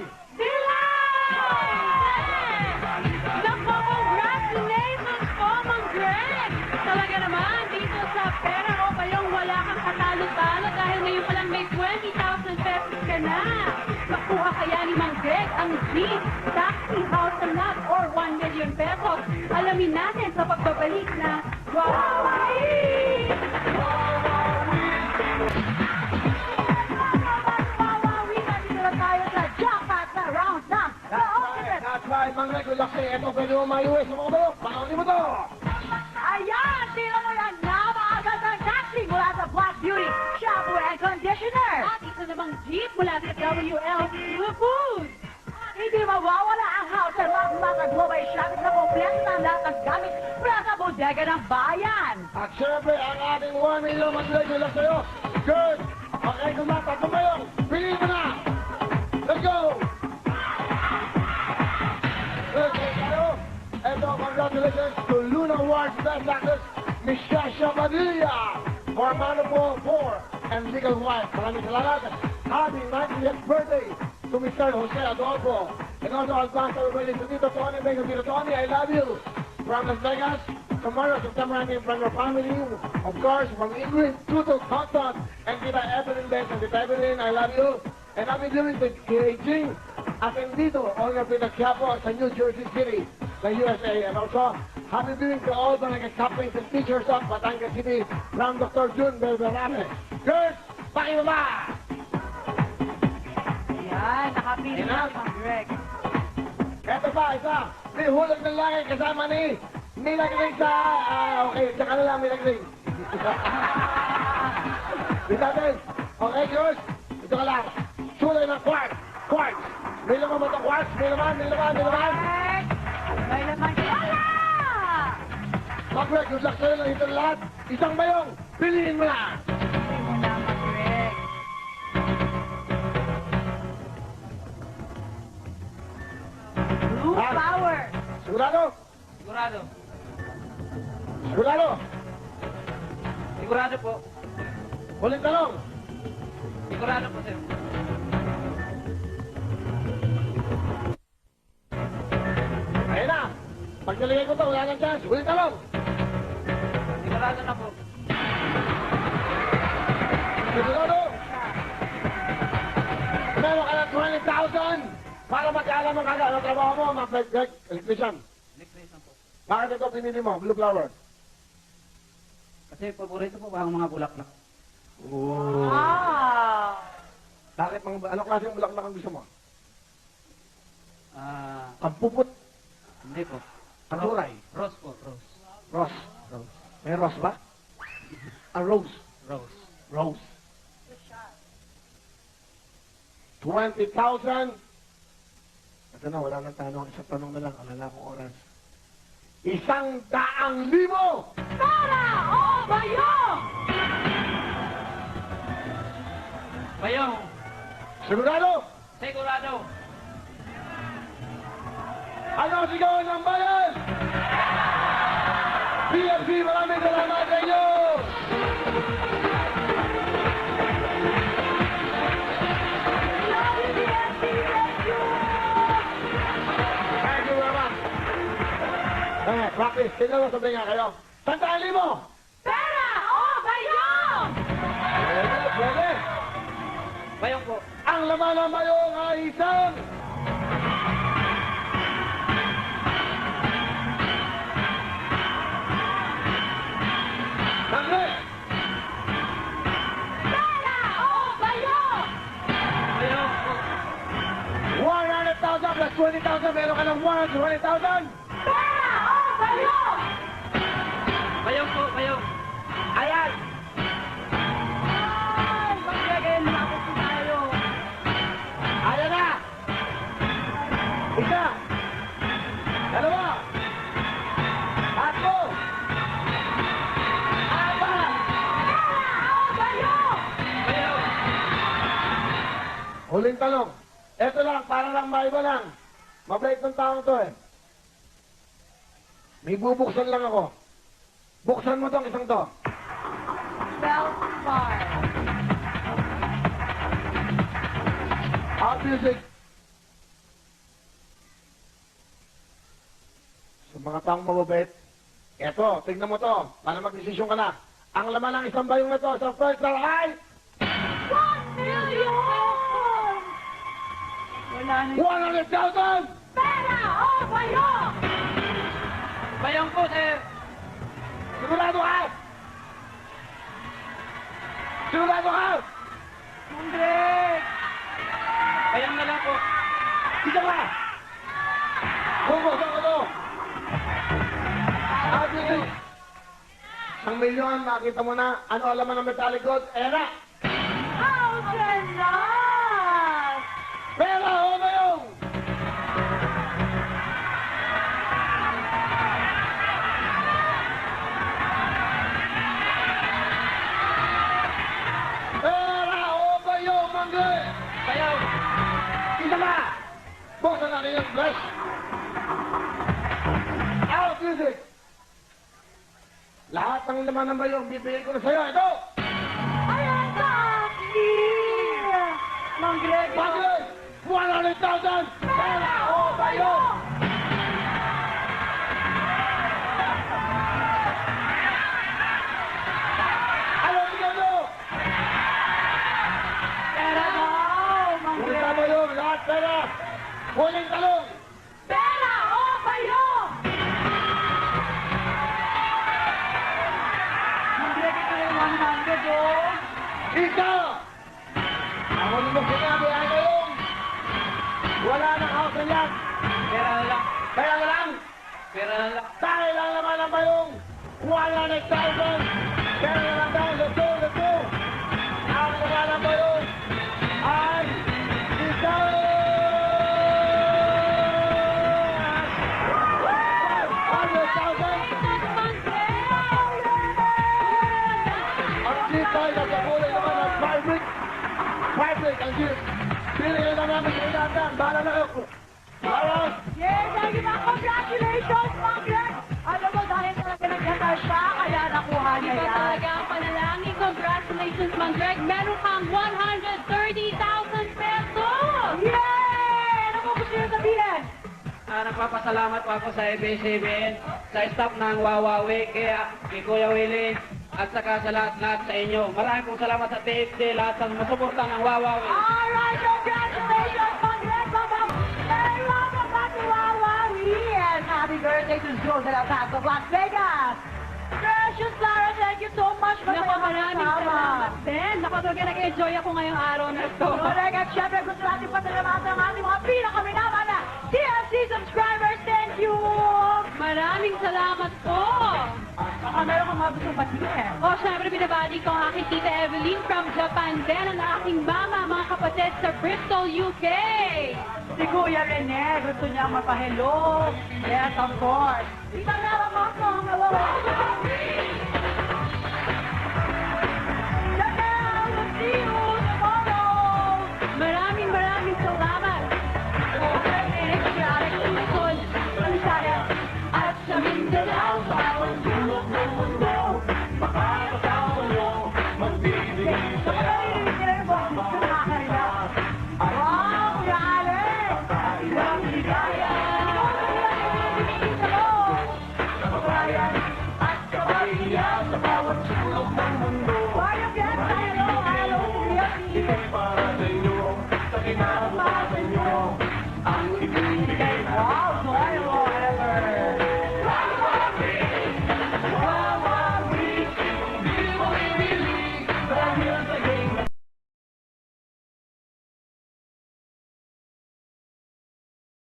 S3: Naku, congratulations po, Mang Greg! Talaga naman, dito sa pera o kayong wala kang katalo-talo dahil ngayon pa lang may 20,000 pesos ka na. Makuha kaya ni Mang Greg ang Jeep, Taxi, House and Lot or 1 million pesos. Alamin natin sa pagbabalik na Wawawi!
S2: Wawawi na dito na tayo sa jackpot na round ng
S1: That's right, Mang Greg. Good luck sa'yo. Ito, pwede mo maiuwi sa mga bayo. Pakauli mo to!
S2: Ayan! Tira mo yan na maagat ng taxi mula sa Black Beauty Shampoo and Conditioner.
S3: At isa namang Jeep mula sa WL Foods.
S2: Hindi mawawala ang house at mga global shopping na kompleto ng lahat ng gamit mula sa bodega ng bayan.
S1: At syempre, ang ating 1 million mag-good luck sa'yo. Good! Okay, kumata. Kung kayo, piliin mo na! Let's go! Okay, tayo. Ito, congratulations to Luna Awards Best Actress, Miss Shasha Padilla, for Manopo 4 and Legal Wife. Maraming salamat. Happy 90th birthday to Mr. Jose Adolfo. And also, advance celebrating to Tito Tony. Tito Tony, I love you. From Las Vegas, tomorrow, September 19, from your family. Of course, from Ingrid, Tuto, Tonton, and Tita Evelyn Benz. And Tita Evelyn, I love you. And happy doing to Beijing, Ascendido, owner of Pita Quiapo sa New Jersey City, the USA. And also, happy doing to all the nag-couples and teachers of Batangas City from Dr. June Belverame. Girls, pakibaba!
S2: Ayan, nakapili
S1: na,
S2: Mang Greg.
S1: Eto pa, isa. May hulog ng langit kasama ni Milagring sa... okay, tsaka na lang Milagring. Dito natin. Okay, girls. Ito ka lang. Sulay ng quartz. Quartz. May laman ba ito quartz? May laman, may laman, may laman.
S2: May naman wala!
S1: Mag-Greg, good luck sa'yo lang ito lahat. Isang bayong, piliin mo na.
S2: Hindi mo na, Mang Greg. Blue
S1: Ah.
S2: Power.
S1: Sigurado?
S5: Sigurado.
S1: Sigurado?
S5: Sigurado po.
S1: Huling tanong.
S5: Sigurado po, sir.
S1: Ayun na. Pag nalagay ko to, wala nang chance. Huling tanong.
S5: Sigurado na po.
S1: Sigurado? Meron ka ng 20,000 para magkaalam mo kagad ang trabaho mo, mga Greg, electrician.
S8: Electrician po.
S1: Bakit ito pinili mo, blue flower?
S8: Kasi paborito po ang mga bulaklak.
S1: Oh.
S2: Wow!
S1: Bakit ano klaseng bulaklak ang gusto mo?
S8: Ah,
S1: Ang puput,
S8: hindi po.
S1: ang turay,
S8: Rose po, rose.
S1: rose. May rose ba? A rose.
S8: Rose.
S1: Rose. 20,000. Ito na, wala nang tanong. Isang tanong na lang. Wala akong oras. 100,000!
S2: Pera o bayong?
S8: Bayong!
S1: Sigurado?
S8: Sigurado!
S1: Ano ang sigawan ng bayan? PFC, maraming salamat sa inyo!
S2: Love you, PFC, thank you!
S1: Thank you very much. Practice. Tingnan mo, sabi nga kayo. 100,000!
S2: Pera o bayong?
S1: Pwede.
S8: Bayong po.
S1: Ang laman ng bayong ay isang... Sandali!
S2: Pera o bayong?
S8: Bayong po.
S1: 100,000 plus 20,000, meron ka ng 120,000!
S2: Pera o bayong?
S8: Bayong po, bayong.
S1: Ayan!
S2: Ay, magkagayin na ako po tayo.
S1: Ayan na! Isa! Dalawa! Tatlo! Apat!
S2: Pera o bayong?
S8: Bayong.
S1: Huling tanong. Ito lang, para lang maiba lang. Mabait ng taong to eh. May bubuksan lang ako. Buksan mo tong isang to.
S2: Belfar.
S1: Out music. Sa mga taong mababait, eto, tignan mo to, para magdesisyon ka na. Ang laman ng isang bayong na to sa first round ay
S2: 1 million!
S8: Wala na.
S1: 100,000!
S2: Pera o bayong?
S8: Bayong po, sir.
S1: Sigurado ka? Sigurado ka?
S8: Greg! Bayong na lang po.
S1: Dito ka! Bubuksan ko to! Out music. 1 milyon, makita mo na. Ano ang laman ng metallic gold? Ayan na!
S2: Thousand lost!
S1: Pera o bayong? Pera o bayong, mangge?
S8: Bayong!
S1: Isa ka! Buksan natin yung flash. Out music. Lahat ng laman ng bayong, bibigay ko na sa'yo. Ito!
S2: Ayan sa akin!
S8: Mang Greg!
S1: Bakit? 100,000! Pera o bayong? Ano tingnan nyo?
S8: Pera daw! Mang
S1: Huling na bayong, lahat pera. Huling talong.
S2: Pera o bayong?
S8: Mang Greg, ito yung 100, oh!
S1: Isa! Ako mo sinabi ay bayong. Wala nang house na yan.
S8: Pera na lang.
S1: Kaya na lang.
S8: Pera na lang.
S1: Dahil lang naman ang bayong 100,000. Kaya na lang daw. Let's go, let's go. Ang naman ang bayong ay isa! 500,000. Ang jeep ay nasa kulay naman ng fabric. Fabric ang jeep. Pili na namin sa inatan. Bahala na kayo. Bahala.
S2: Yes, thank you, ma'am. Congratulations, Ma'am Greg! Alam mo, dahil talaga nagkasal siya, kaya nakuha niya
S3: Iba
S2: yan.
S3: talaga ang panalangin. Congratulations, Mang Greg. Meron kang 130,000 pesos!
S2: Yay! Ano mo gusto niyo sabihin?
S8: Nagpapasalamat po ako sa ABS-CBN, sa staff ng Wawawi, kay Kuya Willie, At saka sa lahat-lahat sa inyo. Maraming pong salamat sa TFC, lahat sa masuporta ng Wawawi.
S2: Alright, congratulations, congrats, and welcome back to Wawawi. And happy birthday to Joe de la Paz of Las Vegas. Precious Lara, thank you so much.
S3: Naku, maraming salamat din. Naku, talaga nag-enjoy ako ngayong araw na ito.
S2: Correct. At syempre, gusto natin pasalamatan ang ating mga pinakaminaman na TFC subscribers. Thank you.
S3: Maraming salamat po.
S2: Baka meron kang mga gusto batiin.
S3: O, syempre, binabati ko ang aking tita Evelyn from Japan din, ang aking mama, mga kapatid sa Bristol, UK.
S2: Si Kuya Rene, gusto niya mapahelo. Yes, of course. Tita Mela Mosong, hello. Janelle, we'll see you tomorrow.
S3: Maraming salamat.
S2: Next year, Alex Tuson, ang saya.
S3: At sa Mindanao, bawat sulok ng mundo, makakasama nyo, magbibigay saya.
S2: Wow, Kuya Alex.
S3: Ilang ligaya. At kapamilya sa bawat sulok ng mundo.
S2: Mario Fiesta, hello, hello, Kuya P.
S3: Para sa inyo, sa kinabukasan nyo, ang ibibigay
S2: Wow, Doyle.